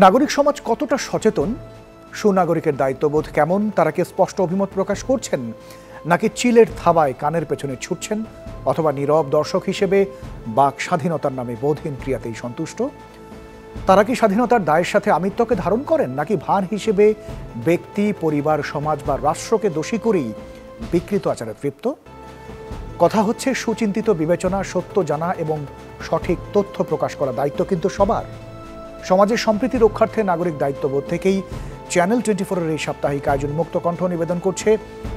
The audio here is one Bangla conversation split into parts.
নাগরিক সমাজ কতটা সচেতন, সুনাগরিকের দায়িত্ববোধ কেমন, তারা কি স্পষ্ট অভিমত প্রকাশ করছেন, নাকি চিলের থাবায় কানের পেছনে ছুটছেন, অথবা নীরব দর্শক হিসেবে বাক স্বাধীনতার নামে বোধহীন ক্রিয়াতেই সন্তুষ্ট? তারা কি স্বাধীনতার দায়ের সাথে আমিত্বকে ধারণ করেন, নাকি ভার হিসেবে ব্যক্তি, পরিবার, সমাজ বা রাষ্ট্রকে দোষী করেই বিকৃত আচারে তৃপ্ত? কথা হচ্ছে সুচিন্তিত বিবেচনা, সত্য জানা এবং সঠিক তথ্য প্রকাশ করা দায়িত্ব কিন্তু সবার। সমাজের সম্প্রীতি রক্ষার্থে নাগরিক দায়িত্ববোধ থেকেই চ্যানেল 24-এর এই সাপ্তাহিক আয়োজন মুক্ত কণ্ঠ নিবেদন করছে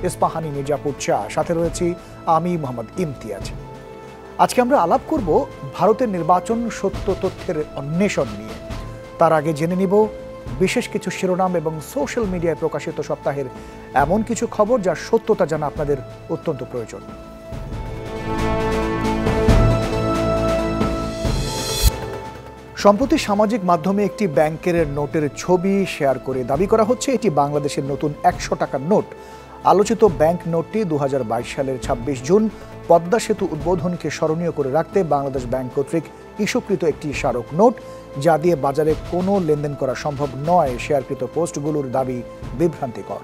ইস্পাহানি মির্জাপুর চা। সাথে রয়েছি আমি মোহাম্মদ ইমতিয়াজ। আজকে আমরা আলাপ করব ভারতের নির্বাচন সত্য তথ্যের অন্বেষণ নিয়ে। তার আগে জেনে নিব বিশেষ কিছু শিরোনাম এবং সোশ্যাল মিডিয়ায় প্রকাশিত সপ্তাহের এমন কিছু খবর যার সত্যতা জানা আপনাদের অত্যন্ত প্রয়োজন। সম্প্রতি সামাজিক মাধ্যমে একটি ব্যাংকের নোটের ছবি শেয়ার করে দাবি করা হচ্ছে এটি বাংলাদেশের নতুন 100 টাকার নোট। আলোচিত ব্যাংক নোটটি 2022 সালের 26 জুন পদ্মা সেতু উদ্বোধনকে স্মরণীয় করে রাখতে বাংলাদেশ ব্যাংক কর্তৃক ইস্যুকৃত একটি স্মারক নোট, যা দিয়ে বাজারে কোনো লেনদেন করা সম্ভব নয়। শেয়ারকৃত পোস্টগুলোর দাবি বিভ্রান্তিকর।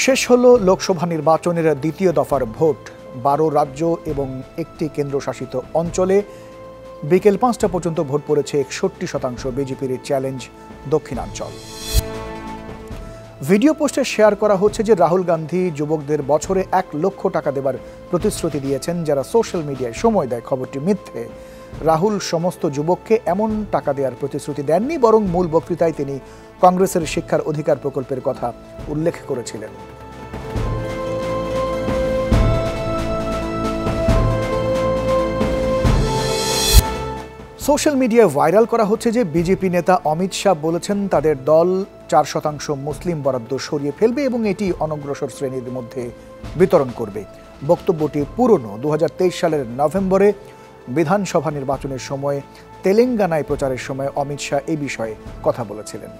শেষ হলো লোকসভা নির্বাচনের দ্বিতীয় দফার ভোট। 12 রাজ্য এবং একটি কেন্দ্রশাসিত অঞ্চলে বিকেল 5টা পর্যন্ত ভোট পড়েছে 61%। বিজেপির চ্যালেঞ্জ দক্ষিণাঞ্চল। ভিডিও পোস্টে শেয়ার করা হচ্ছে যে রাহুল গান্ধী যুবকদের বছরে 1 লক্ষ টাকা দেবার প্রতিশ্রুতি দিয়েছেন, যারা সোশ্যাল মিডিয়ায় সময় দেয় খবরটি মিথ্যে। রাহুল সমস্ত যুবককে এমন টাকা দেওয়ার প্রতিশ্রুতি দেননি, বরং মূল বক্তৃতায় তিনি কংগ্রেসের শিক্ষার অধিকার প্রকল্পের কথা উল্লেখ করেছিলেন। সোশ্যাল মিডিয়ায় ভাইরাল করা হচ্ছে যে বিজেপি নেতা অমিত শাহ বলেছেন তাদের দল 4% মুসলিম বরাদ্দ সরিয়ে ফেলবে এবং এটি অনগ্রসর শ্রেণীর মধ্যে বিতরণ করবে। বক্তব্যটি পুরনো। 2023 সালের নভেম্বরে বিধানসভা নির্বাচনের সময় তেলেঙ্গানায় প্রচারের সময় অমিত শাহ এই বিষয়ে কথা বলেছিলেন।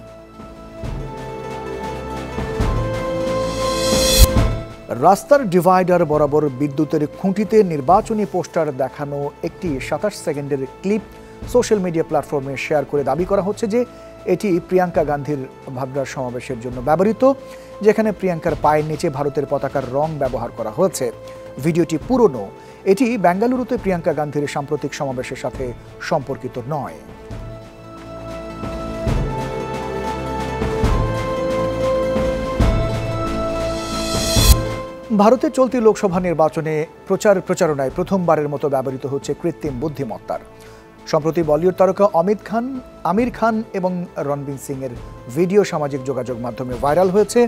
রাস্তার ডিভাইডার বরাবর বিদ্যুতের খুঁটিতে নির্বাচনী পোস্টার দেখানো একটি 27 সেকেন্ডের ক্লিপ সোশ্যাল মিডিয়া প্ল্যাটফর্মে শেয়ার করে দাবি করা হচ্ছে যে এটি প্রিয়াঙ্কা গান্ধীর ভাবনার সমাবেশের জন্য ব্যবহৃত, যেখানে প্রিয়াঙ্কার পায়ের নিচে ভারতের পতাকার রং ব্যবহার করা হয়েছে। ভিডিওটি পুরনো। এটি বেঙ্গালুরুতে প্রিয়াঙ্কা গান্ধীর সাম্প্রতিক সমাবেশের সাথে সম্পর্কিত নয়। ভারতের চলতি লোকসভা নির্বাচনে প্রচারণায় প্রথমবারের মতো ব্যবহৃত হচ্ছে কৃত্রিম বুদ্ধিমত্তার। সম্প্রতি বলিউড তারকা আমির খান এবং রণবীর সিং এর ভিডিও সামাজিক যোগাযোগ মাধ্যমে ভাইরাল হয়েছে,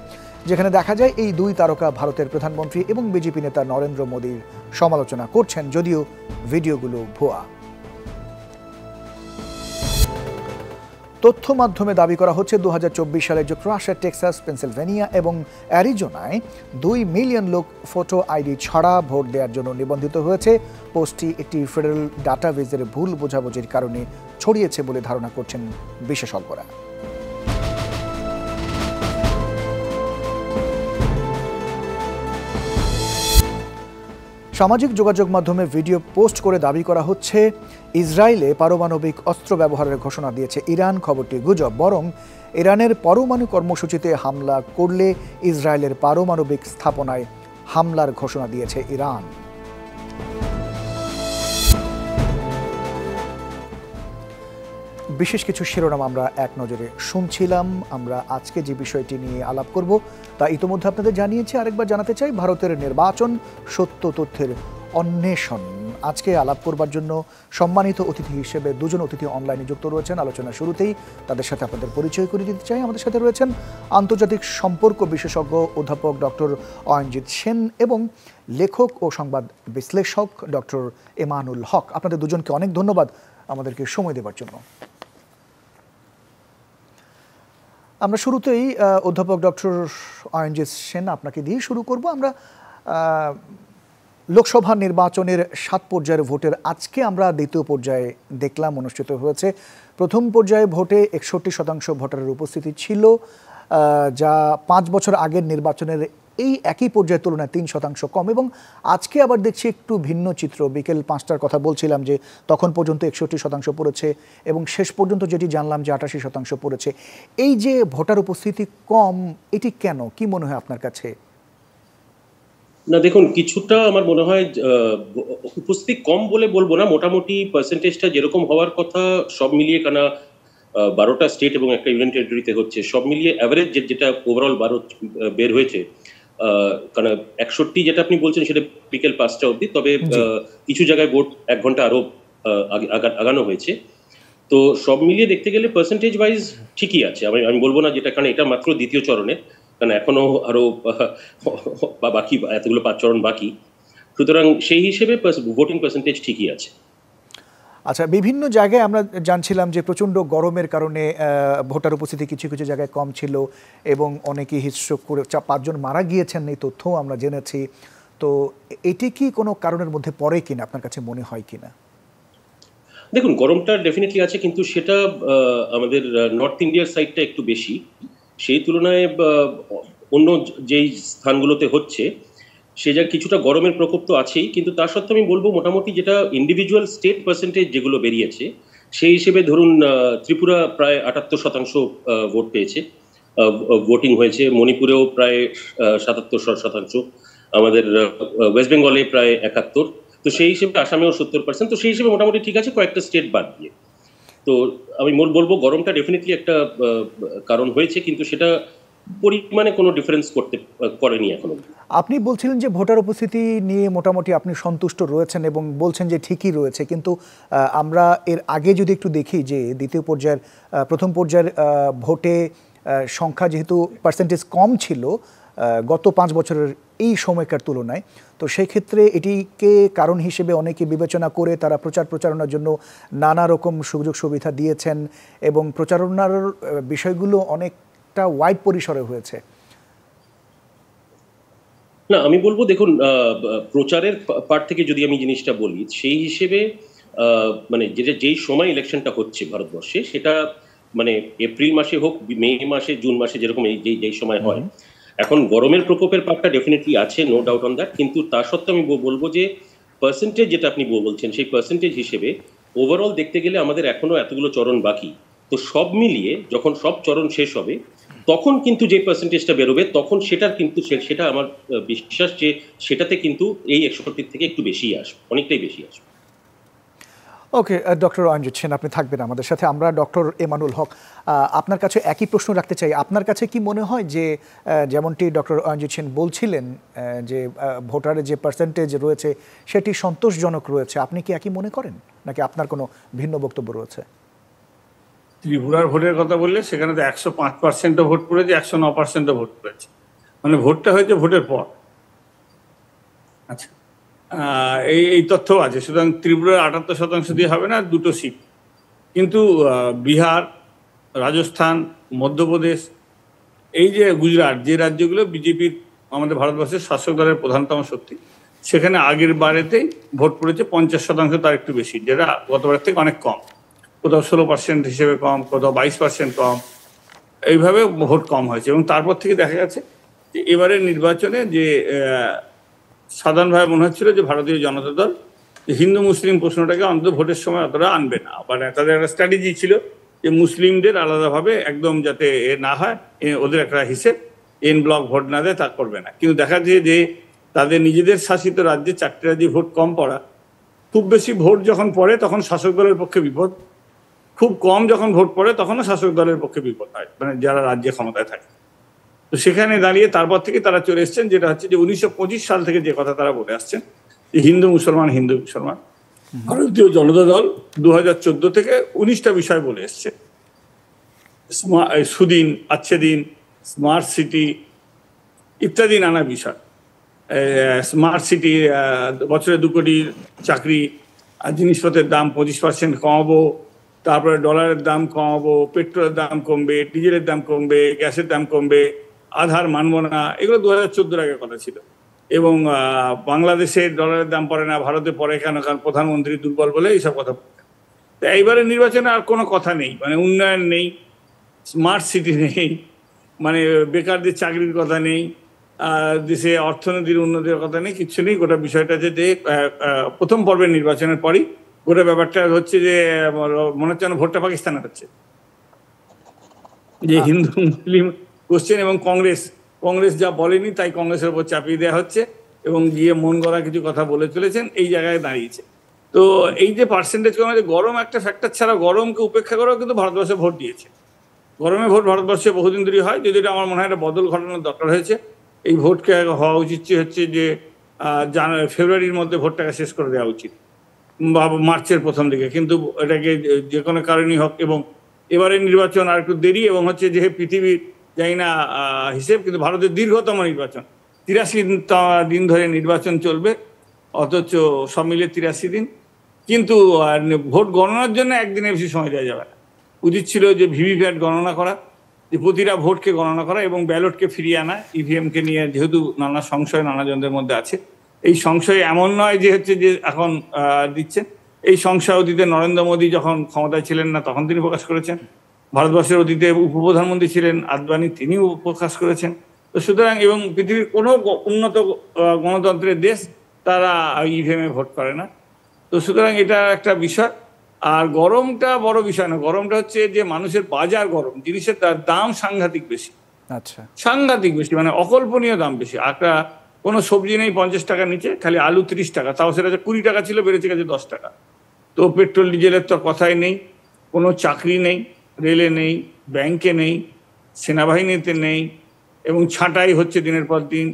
যেখানে দেখা যায় এই দুই তারকা ভারতের প্রধানমন্ত্রী এবং বিজেপি নেতা নরেন্দ্র মোদীর সমালোচনা করছেন, যদিও ভিডিওগুলো ভুয়া। তথ্য মাধ্যমে দাবি করা হচ্ছে 2024 সালে যুক্তরাষ্ট্রের টেক্সাস, পেনসিলভেনিয়া এবং অ্যারিজোনায় 2 মিলিয়ন লোক ফটো আইডি ছাড়া ভোট দেওয়ার জন্য নিবন্ধিত হয়েছে। পোস্টটি একটি ফেডারেল ডাটাবেজের ভুল বোঝাবুঝির কারণে ছড়িয়েছে বলে ধারণা করছেন বিশেষজ্ঞরা। সামাজিক যোগাযোগ মাধ্যমে ভিডিও পোস্ট করে দাবি করা হচ্ছে ইসরায়েলে পারমাণবিক অস্ত্র ব্যবহারের ঘোষণা দিয়েছে ইরান। খবরটি গুজব। বরং ইরানের পরমাণু কর্মসূচিতে হামলা করলে ইসরায়েলের পারমাণবিক স্থাপনায় হামলার ঘোষণা দিয়েছে ইরান। বিশেষ কিছু শিরোনাম আমরা এক নজরে শুনছিলাম। আমরা আজকে যে বিষয়টি নিয়ে আলাপ করব তা ইতোমধ্যে আপনাদের জানিয়েছি। আরেকবার জানাতে চাই, ভারতের নির্বাচন সত্য তথ্যের অন্বেষণ। আজকে আলাপ করবার জন্য সম্মানিত অতিথি হিসেবে দুজন অতিথি অনলাইনে যুক্ত রয়েছেন। আলোচনার শুরুতেই তাদের সাথে আপনাদের পরিচয় করে দিতে চাই। আমাদের সাথে রয়েছেন আন্তর্জাতিক সম্পর্ক বিশেষজ্ঞ অধ্যাপক ডক্টর অয়নজিৎ সেন এবং লেখক ও সংবাদ বিশ্লেষক ডক্টর এমানুল হক। আপনাদের দুজনকে অনেক ধন্যবাদ আমাদেরকে সময় দেওয়ার জন্য। আমরা শুরুতেই অধ্যাপক ডক্টর অয়নজিৎ সেন আপনাকে দিয়ে শুরু করব। আমরা লোকসভা নির্বাচনের 7 পর্যায়ের ভোটের আজকে আমরা দ্বিতীয় পর্যায়ে দেখলাম অনুষ্ঠিত হয়েছে। প্রথম পর্যায়ে ভোটে 61% ভোটারের উপস্থিতি ছিল, যা 5 বছর আগের নির্বাচনের এই একই পর্যায়ের তুলনায় 3% কম, এবং আজকে আবার দেখছি একটু ভিন্ন চিত্র। বিকেল 5টার কথা বলছিলাম যে তখন পর্যন্ত 61% পড়েছে, এবং শেষ পর্যন্ত যেটি জানলাম যে 88% পড়েছে। এই যে ভোটার উপস্থিতি কম, এটি কেন, কি মনে হয় আপনার কাছে? না দেখুন, কিছুটা আমার মনে হয় উপস্থিতি কম বলে বলবো না, মোটামুটি পার্সেন্টেজটা যেরকম হওয়ার কথা সব মিলিয়ে, কেন 12টা স্টেট এবং একটা ইউনিয়ন টেরিটরিতে হচ্ছে, সব মিলিয়ে অ্যাভারেজ যেটা ওভারঅল বের হয়েছে, কারণ 61 যেটা আপনি বলছেন সেটা বিকেল 5টা অবধি, তবে কিছু জায়গায় ভোট 1 ঘন্টা আরো আগানো হয়েছে। তো সব মিলিয়ে দেখতে গেলে পার্সেন্টেজ ওয়াইজ ঠিকই আছে। আমি বলবো না যেটা, কারণ এটা মাত্র দ্বিতীয় চরণে, কারণ এখনো আরো বাকি এতগুলো 5 চরণ বাকি, সুতরাং সেই হিসেবে ভোটিং পার্সেন্টেজ ঠিকই আছে। আচ্ছা, বিভিন্ন জায়গায় আমরা জানছিলাম যে প্রচণ্ড গরমের কারণে ভোটার উপস্থিতি কিছু কিছু জায়গায় কম ছিল, এবং অনেকে হিটস্ট্রোক করে 5 জন মারা গিয়েছেন, এই তথ্যও আমরা জেনেছি। তো এটি কি কোনো কারণের মধ্যে পড়ে কিনা, আপনার কাছে মনে হয় কিনা? দেখুন, গরমটা ডেফিনেটলি আছে, কিন্তু সেটা আমাদের নর্থ ইন্ডিয়ার সাইডটা একটু বেশি, সেই তুলনায় অন্য যেই স্থানগুলোতে হচ্ছে সে যা কিছুটা গরমের প্রকোপ তো আছেই, কিন্তু তার সত্ত্বেও আমি বলবো মোটামুটি যেটা ইন্ডিভিজুয়াল স্টেট পার্সেন্টেজ যেগুলো বেরিয়েছে সেই হিসেবে ধরুন ত্রিপুরা প্রায় 78% ভোট পেয়েছে, ভোটিং হয়েছে। মণিপুরেও প্রায় 77%, আমাদের ওয়েস্ট বেঙ্গলে প্রায় 71, তো সেই হিসেবে আসামেও 70%, তো সেই হিসেবে মোটামুটি ঠিক আছে কয়েকটা স্টেট বাদ দিয়ে। তো আমি বলবো গরমটা ডেফিনেটলি একটা কারণ হয়েছে, কিন্তু সেটা পরিমাণে কোনো ডিফারেন্স করেনি এখনো। আপনি বলছিলেন যে ভোটার উপস্থিতি নিয়ে মোটামুটি আপনি সন্তুষ্ট রয়েছেন, এবং বলছেন যে ঠিকই রয়েছে, কিন্তু আমরা এর আগে যদি একটু দেখি যে দ্বিতীয় পর্যায়ের প্রথম পর্যায়ের ভোটে সংখ্যা যেহেতু পার্সেন্টেজ কম ছিল গত 5 বছরের এই সময়কার তুলনায়, তো সেই ক্ষেত্রে এটিকে কারণ হিসেবে অনেকে বিবেচনা করে তারা প্রচারণার জন্য নানা রকম সুযোগ সুবিধা দিয়েছেন, এবং প্রচারণার বিষয়গুলো অনেকটা ওয়াইড পরিসরে হয়েছে। না, আমি বলবো দেখুন, প্রচারের পার্ট থেকে যদি আমি জিনিসটা বলি, সেই হিসেবে মানে যেই সময় ইলেকশনটা হচ্ছে ভারতবর্ষে, সেটা মানে এপ্রিল মাসে হোক, মে মাসে, জুন মাসে, যেরকম যেই সময় হয়, এখন গরমের প্রকোপের পার্টটা ডেফিনেটলি আছে, নো ডাউট অন দ্যাট, কিন্তু তার সত্ত্বেও আমি বলবো যে পার্সেন্টেজ যেটা আপনি বলছেন সেই পার্সেন্টেজ হিসেবে ওভারঅল দেখতে গেলে আমাদের এখনো এতগুলো চরণ বাকি। তো সব মিলিয়ে যখন সব চরণ শেষ হবে তখন কিন্তু যে পার্সেন্টেজটা বেরোবে, তখন সেটার কিন্তু সেটা আমার বিশ্বাস যে সেটাতে কিন্তু এই 61 থেকে একটু বেশি আসবে, অনেকটাই বেশি আসবে। ওকে, ডক্টর অঞ্জিত সেন আপনি থাকবেন আমাদের সাথে। আমরা ডক্টর এমানুল হক, আপনার কাছে একই প্রশ্ন রাখতে চাই। আপনার কাছে কি মনে হয় যে যেমনটি ডক্টর অঞ্জিত সেন বলছিলেন যে ভোটারের যে পার্সেন্টেজ রয়েছে সেটি সন্তোষজনক রয়েছে, আপনি কি একই মনে করেন, নাকি আপনার কোনো ভিন্ন বক্তব্য রয়েছে? ত্রিপুরার ভোটের কথা বললে সেখানে তো 105% ভোট পড়েছে, 109% ভোট পড়েছে, মানে ভোটটা হয়েছে ভোটের পর। আচ্ছা, এই তথ্য আছে। সুতরাং ত্রিপুরার 78% দিয়ে হবে না, 2টো সিট। কিন্তু বিহার, রাজস্থান, মধ্যপ্রদেশ, এই যে গুজরাট, যে রাজ্যগুলো বিজেপির, আমাদের ভারতবর্ষের শাসক দলের প্রধানতম শক্তি, সেখানে আগের বারেতেই ভোট পড়েছে 50%, তার একটু বেশি, যেটা গতবারের থেকে অনেক কম। কোথাও 16% হিসেবে কম, কোথাও 22% কম, এইভাবে ভোট কম হয়েছে। এবং তারপর থেকে দেখা গেছে যে এবারের নির্বাচনে যে সাধারণভাবে মনে হচ্ছিল যে ভারতীয় জনতা দল হিন্দু মুসলিম প্রশ্নটাকে অন্তত ভোটের সময় অতটা আনবে না, মানে তাদের একটা স্ট্র্যাটেজি ছিল যে মুসলিমদের আলাদাভাবে একদম যাতে না হয়, ওদের একটা হিসেব, এন ব্লক ভোট না দেয়, তা করবে না। কিন্তু দেখা যায় যে তাদের নিজেদের শাসিত রাজ্যে 4টে রাজ্যে ভোট কম পড়া, খুব বেশি ভোট যখন পড়ে তখন শাসক দলের পক্ষে বিপদ, খুব কম যখন ভোট পড়ে তখনও শাসক দলের পক্ষে বিপদ হয়, মানে যারা রাজ্যে ক্ষমতায় থাকে। তো সেখানে দাঁড়িয়ে তারপর থেকে তারা চলে এসছেন, যেটা হচ্ছে যে 1925 সাল থেকে যে কথা তারা বলে আসছেন যে হিন্দু মুসলমান হিন্দু মুসলমান। ভারতীয় জনতা দল 2014 থেকে 19টা বিষয় বলে এসছে, সুদিন, আচ্ছে দিন, স্মার্ট সিটি ইত্যাদি নানা বিষয়। স্মার্ট সিটি, বছরে 2 কোটি চাকরি, আর জিনিসপত্রের দাম 25% কমাবো, তারপরে ডলারের দাম কমাবো, পেট্রোলের দাম কমবে, ডিজেলের দাম কমবে, গ্যাসের দাম কমবে, আধার মানব না, এগুলো 2014 আগের কথা ছিল। এবং বাংলাদেশে ডলারের দাম পড়ে না, ভারতে পড়ে কেন, কারণ প্রধানমন্ত্রী দুর্বল বলে এইসব কথা বলতেন। তো এইবারের নির্বাচনে আর কোনো কথা নেই, মানে উন্নয়ন নেই, স্মার্ট সিটি নেই, মানে বেকারদের চাকরির কথা নেই, দেশে অর্থনীতির উন্নতির কথা নেই, কিছু নেই। গোটা বিষয়টা যে প্রথম পর্বের নির্বাচনের পরই গোটা ব্যাপারটা হচ্ছে যে মনে হচ্ছে ভোটটা পাকিস্তানে হচ্ছে, যে হিন্দু মুসলিম কোশ্চেন, এবং কংগ্রেস যা বলেনি তাই কংগ্রেসের উপর চাপিয়ে দেওয়া হচ্ছে এবং গিয়ে মন গড়া কিছু কথা বলে চলেছেন, এই জায়গায় দাঁড়িয়েছে। তো এই যে পার্সেন্টেজ কমে, গরম একটা ফ্যাক্টর ছাড়া গরমকে উপেক্ষা করেও কিন্তু ভারতবর্ষে ভোট দিয়েছে। গরমে ভোট ভারতবর্ষে বহুদিন ধরে হয়, যদি এটা আমার মনে হয় একটা বদল ঘটানোর দরকার হয়েছে। এই ভোটকে হওয়া উচিত হচ্ছে যে ফেব্রুয়ারির মধ্যে ভোটটাকে শেষ করে দেওয়া উচিত বা মার্চের প্রথম দিকে, কিন্তু এটাকে যে কোনো কারণেই হোক। এবং এবারের নির্বাচন আর একটু দেরি, এবং হচ্ছে যে পৃথিবীর জানি না হিসেব, কিন্তু ভারতের দীর্ঘতম নির্বাচন, 83 দিন ধরে নির্বাচন চলবে, অথচ সব মিলে 83 দিন। কিন্তু ভোট গণনার জন্য একদিনের বেশি সময় দেওয়া যাবে না। উচিত ছিল যে ভিভিপ্যাট গণনা করা, যে প্রতিটা ভোটকে গণনা করা এবং ব্যালটকে ফিরিয়ে আনা। ইভিএমকে নিয়ে যেহেতু নানা সংশয় নানাজনদের মধ্যে আছে, এই সংশয় এমন নয় যে হচ্ছে যে এখন দিচ্ছেন। এই সংশয় অতীতে নরেন্দ্র মোদী যখন ক্ষমতায় ছিলেন না তখন তিনি প্রকাশ করেছেন, ভারতবর্ষের অতীতে উপপ্রধানমন্ত্রী ছিলেন আদবানি, তিনিও প্রকাশ করেছেন। তো সুতরাং, এবং পৃথিবীর কোনো উন্নত গণতন্ত্রের দেশ তারা ইভিএমে ভোট করে না। তো সুতরাং এটা একটা বিষয়। আর গরমটা বড় বিষয় না, গরমটা হচ্ছে যে মানুষের বাজার গরম, জিনিসের দাম সাংঘাতিক বেশি। আচ্ছা, সাংঘাতিক বেশি, মানে অকল্পনীয় দাম বেশি। একটা কোনো সবজি নেই 50 টাকার নিচে, খালি আলু 30 টাকা, তাও সেটা 20 টাকা ছিল, বেড়েছে গেছে 10 টাকা। তো পেট্রোল ডিজেলের তো কথাই নেই, কোনো চাকরি নেই, রেলে নেই, ব্যাংকে নেই, সেনাবাহিনীতে নেই, এবং ছাঁটাই হচ্ছে দিনের পর দিন।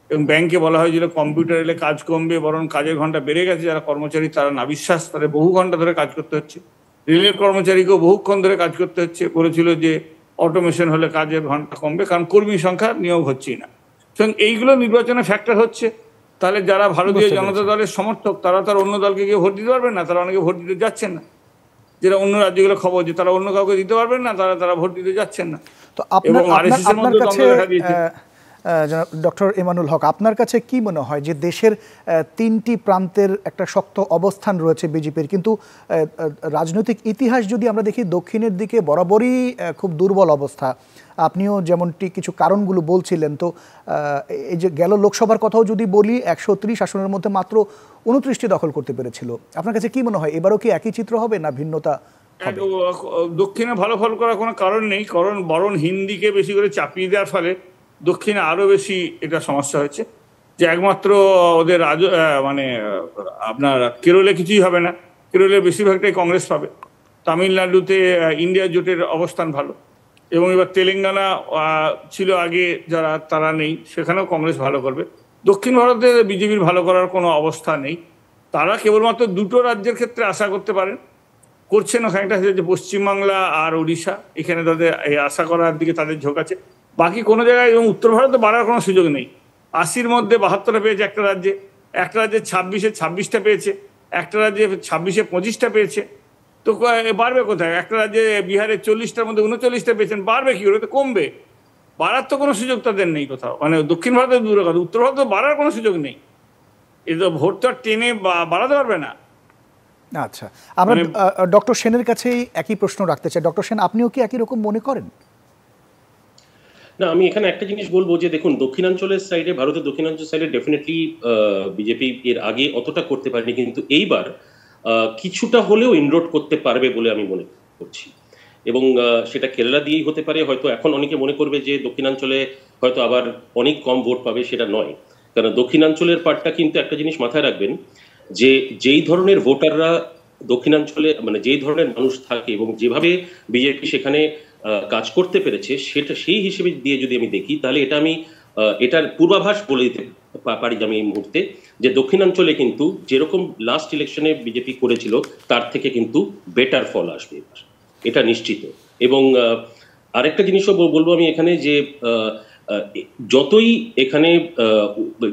এবং ব্যাংকে বলা হয়েছিল কম্পিউটার এলে কাজ কমবে, বরং কাজের ঘন্টা বেড়ে গেছে। যারা কর্মচারী তারা নাবিশ্বাস, তাদের বহু ঘন্টা ধরে কাজ করতে হচ্ছে। রেলের কর্মচারীকেও বহুক্ষণ ধরে কাজ করতে হচ্ছে, বলেছিল যে অটোমেশন হলে কাজের ঘন্টা কমবে, কারণ কর্মী সংখ্যা নিয়োগ হচ্ছেই না। সুতরাং এইগুলো নির্বাচনে ফ্যাক্টর হচ্ছে। তাহলে যারা ভারতীয় জনতা দলের সমর্থক তারা তার অন্য দলকে গিয়ে ভোট দিতে পারবেন না, তারা অনেকে ভোট দিতে যাচ্ছেন না। যেটা অন্য রাজ্যগুলো খবর যে তারা অন্য কাউকে দিতে পারবেন না, তারা ভোট দিতে যাচ্ছেন না। তো আপনার কাছে ডক্টর এমানুল হক, আপনার কাছে কি মনে হয় যে দেশের 3টি প্রান্তের একটা শক্ত অবস্থান রয়েছে বিজেপির, কিন্তু রাজনৈতিক ইতিহাস যদি আমরা দেখি দক্ষিণের দিকে বরাবরই খুব দুর্বল অবস্থা। আপনিও যেমনটি কিছু কারণগুলো বলছিলেন, তো এই যে গেল লোকসভার কথাও যদি বলি, 130 আসনের মধ্যে মাত্র 29টি দখল করতে পেরেছিল। আপনার কাছে কি মনে হয় এবারও কি একই চিত্র হবে না ভিন্নতা? দক্ষিণে ভালো ফল করার কোনো কারণ নেই, কারণ বরং হিন্দিকে বেশি করে চাপিয়ে দেওয়ার ফলে দক্ষিণে আরো বেশি এটা সমস্যা হচ্ছে। যে একমাত্র ওদের মানে আপনার কেরলে কিছুই হবে না, কেরলে বেশিরভাগটাই কংগ্রেস পাবে। তামিলনাড়ুতে ইন্ডিয়া জোটের অবস্থান ভালো, এবং এবার তেলেঙ্গানা ছিল আগে যারা, তারা নেই, সেখানেও কংগ্রেস ভালো করবে। দক্ষিণ ভারতে বিজেপির ভালো করার কোনো অবস্থা নেই। তারা কেবলমাত্র 2টো রাজ্যের ক্ষেত্রে আশা করতে পারেন, করছেন। ওখানটা হচ্ছে পশ্চিমবাংলা আর উড়িষ্যা, এখানে তাদের আশা করার দিকে তাদের ঝোঁক আছে। বাকি কোনো জায়গায়, এবং উত্তর ভারতে বাড়ার কোনো সুযোগ নেই। 80-র মধ্যে 72টা পেয়েছে একটা রাজ্যে, 26-এ 26টা পেয়েছে, একটা রাজ্যে 26-এ 25টা পেয়েছে। তো বাড়বে কোথায়? একটা রাজ্যে বিহারে 40টার মধ্যে 39টা পেয়েছেন, বাড়বে কি করে? তো কমবে, বাড়ার তো কোনো সুযোগ তাদের নেই কোথাও। মানে দক্ষিণ ভারতের দূরের কথা, উত্তর ভারতে বাড়ার কোনো সুযোগ নেই। এই তো ভোট তো আর টেনে বাড়াতে পারবে না। আচ্ছা, আমরা ডক্টর সেনের কাছেই একই প্রশ্ন রাখতে চাই। ডক্টর সেন, আপনিও কি একই রকম মনে করেন? না, আমি এখানে একটা জিনিস বলবো যে দেখুন, দক্ষিণাঞ্চলের সাইডে, ভারতের দক্ষিণাঞ্চল সাইডে ডেফিনেটলি বিজেপি এর আগে অতটা করতে পারেনি, কিন্তু এইবার কিছুটা হলেও ইনরোড করতে পারবে বলে আমি মনে করছি। এবং সেটা কেরালা দিয়েই হতে পারে। হয়তো এখন অনেকে মনে করবে যে দক্ষিণাঞ্চলে হয়তো আবার অনেক কম ভোট পাবে, সেটা নয়। কারণ দক্ষিণাঞ্চলের পার্টটা কিন্তু একটা জিনিস মাথায় রাখবেন, যে যেই ধরনের ভোটাররা দক্ষিণাঞ্চলে, মানে যেই ধরনের মানুষ থাকে এবং যেভাবে বিজেপি সেখানে কাজ করতে পেরেছে, সেটা সেই হিসেবে দিয়ে যদি আমি দেখি, তাহলে এটার পূর্বাভাস বলে দিতে পারি যে আমি এই মুহূর্তে, যে দক্ষিণাঞ্চলে কিন্তু যেরকম লাস্ট ইলেকশনে বিজেপি করেছিল তার থেকে কিন্তু বেটার ফল আসবে এবার, এটা নিশ্চিত। এবং আরেকটা জিনিসও বলবো আমি এখানে, যে যতই এখানে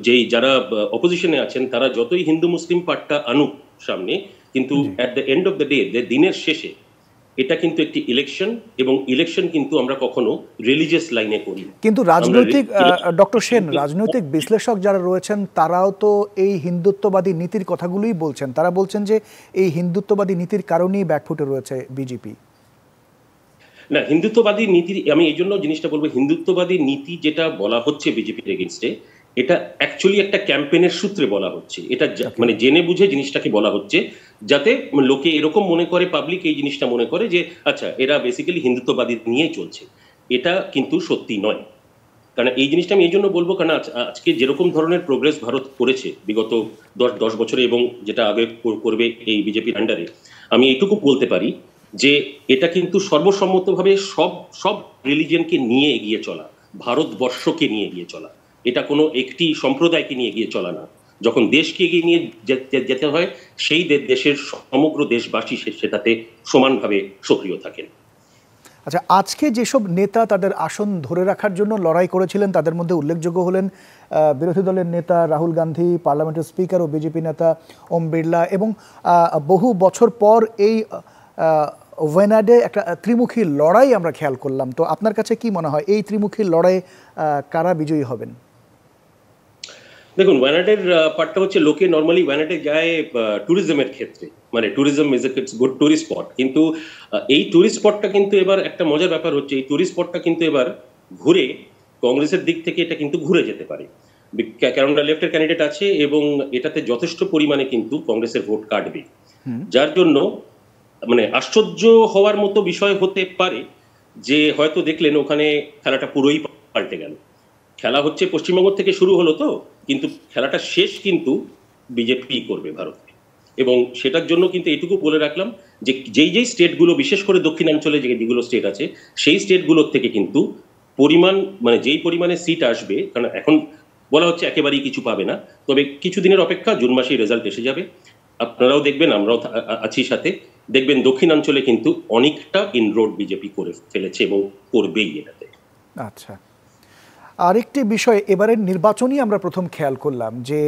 যেই যারা অপোজিশনে আছেন তারা যতই হিন্দু মুসলিম পার্টটা আনুক সামনে, কিন্তু at the end of the day, দিনের শেষে এটা কিন্তু একটি ইলেকশন, এবং ইলেকশন কিন্তু আমরা কখনো রিলিজিয়াস লাইনে করি। কিন্তু রাজনৈতিক, ডক্টর সেন, রাজনৈতিক বিশ্লেষক যারা রয়েছেন তারাও তো এই হিন্দুত্ববাদী নীতির কথাগুলোই বলছেন। তারা বলছেন যে এই হিন্দুত্ববাদী নীতির কারণেই ব্যাকফুটে রয়েছে বিজেপি। না, হিন্দুত্ববাদী নীতি, আমি এই জন্য জিনিসটা বলবো, হিন্দুত্ববাদী নীতি যেটা বলা হচ্ছে বিজেপির এগেনস্টে, এটা অ্যাকচুয়ালি একটা ক্যাম্পেনের সূত্রে বলা হচ্ছে। এটা মানে জেনে বুঝে জিনিসটাকে বলা হচ্ছে, যাতে লোকে এরকম মনে করে, পাবলিক এই জিনিসটা মনে করে যে আচ্ছা এরা বেসিক্যালি হিন্দুত্ববাদী নিয়েই চলছে। এটা কিন্তু সত্যি নয়। কারণ এই জিনিসটা আমি এই জন্য বলবো, কারণ আজকে যেরকম ধরনের প্রোগ্রেস ভারত করেছে বিগত 10 বছরে, এবং যেটা আগে করবে এই বিজেপির আন্ডারে, আমি এইটুকু বলতে পারি যে এটা কিন্তু সর্বসম্মতভাবে সব সব রিলিজিয়নকে নিয়ে এগিয়ে চলা, ভারতবর্ষকে নিয়ে এগিয়ে চলা। এটা কোনো একটি সম্প্রদায়কে নিয়ে এগিয়ে চলা না। যখন দেশকে এগিয়ে নিয়ে যেতে হয়, সেই দেশের সমগ্র দেশবাসী সেটাতে সমানভাবে সক্রিয় থাকেন। আচ্ছা, আজকে যেসব নেতা তাদের আসন ধরে রাখার জন্য লড়াই করেছিলেন, তাদের মধ্যে উল্লেখযোগ্য হলেন বিরোধী দলের নেতা রাহুল গান্ধী, পার্লামেন্টের স্পিকার ও বিজেপি নেতা ওম বিড়লা, এবং বহু বছর পর এই ওয়েনাডে একটা ত্রিমুখী লড়াই আমরা খেয়াল করলাম। তো আপনার কাছে কি মনে হয় এই ত্রিমুখী লড়াইয়ে কারা বিজয়ী হবেন? দেখুন, ওয়ানাডের পার্টটা হচ্ছে, লোকে নর্মালি ওয়ানাডে যায় ট্যুরিজমের ক্ষেত্রে, মানে tourism is a good tourist spot. কিন্তু এই টুরিস্ট স্পটটা কিন্তু এবার একটা মজার ব্যাপার হচ্ছে, এই টুরিস্ট স্পটটা কিন্তু এবার ঘুরে কংগ্রেসের দিক থেকে এটা কিন্তু ঘুরে যেতে পারে, কেননা লেফটের ক্যান্ডিডেট আছে এবং এটাতে যথেষ্ট পরিমাণে কিন্তু কংগ্রেসের ভোট কাটবে। যার জন্য মানে আশ্চর্য হওয়ার মতো বিষয় হতে পারে যে হয়তো দেখলেন ওখানে খেলাটা পুরোই পাল্টে গেল। খেলা হচ্ছে পশ্চিমবঙ্গ থেকে শুরু হলো, তো কিন্তু খেলাটা শেষ কিন্তু বিজেপি করবে ভারতে। এবং সেটার জন্য কিন্তু এটুকু বলে রাখলাম যে যেই স্টেটগুলো, বিশেষ করে দক্ষিণাঞ্চলে যেগুলো স্টেট আছে, সেই স্টেটগুলোর থেকে কিন্তু পরিমাণ, মানে যেই পরিমাণে সিট আসবে, কারণ এখন বলা হচ্ছে একেবারেই কিছু পাবে না, তবে কিছুদিনের অপেক্ষা, জুন মাসেই রেজাল্ট এসে যাবে। আপনারাও দেখবেন, আমরাও আছি সাথে, দেখবেন দক্ষিণাঞ্চলে কিন্তু অনেকটা ইনরোড বিজেপি করে ফেলেছে এবং করবেই এটাতে। আচ্ছা, আরেকটি বিষয়, এবারের নির্বাচনই আমরা প্রথম খেয়াল করলাম যে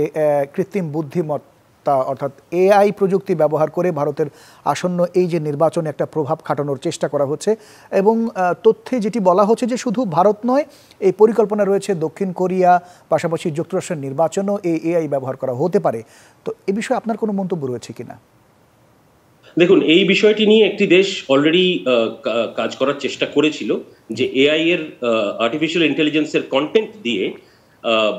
কৃত্রিম বুদ্ধিমত্তা অর্থাৎ এআই প্রযুক্তি ব্যবহার করে ভারতের আসন্ন এই যে নির্বাচনে একটা প্রভাব খাটানোর চেষ্টা করা হচ্ছে, এবং তথ্যে যেটি বলা হচ্ছে যে শুধু ভারত নয়, এই পরিকল্পনা রয়েছে দক্ষিণ কোরিয়া, পাশাপাশি যুক্তরাষ্ট্রের নির্বাচনও এই এআই ব্যবহার করা হতে পারে। তো এ বিষয়ে আপনার কোনো মন্তব্য রয়েছে কিনা? দেখুন, এই বিষয়টি নিয়ে একটি দেশ অলরেডি কাজ করার চেষ্টা করেছিল, যে এআই এর, আর্টিফিশিয়াল ইন্টেলিজেন্সের কন্টেন্ট দিয়ে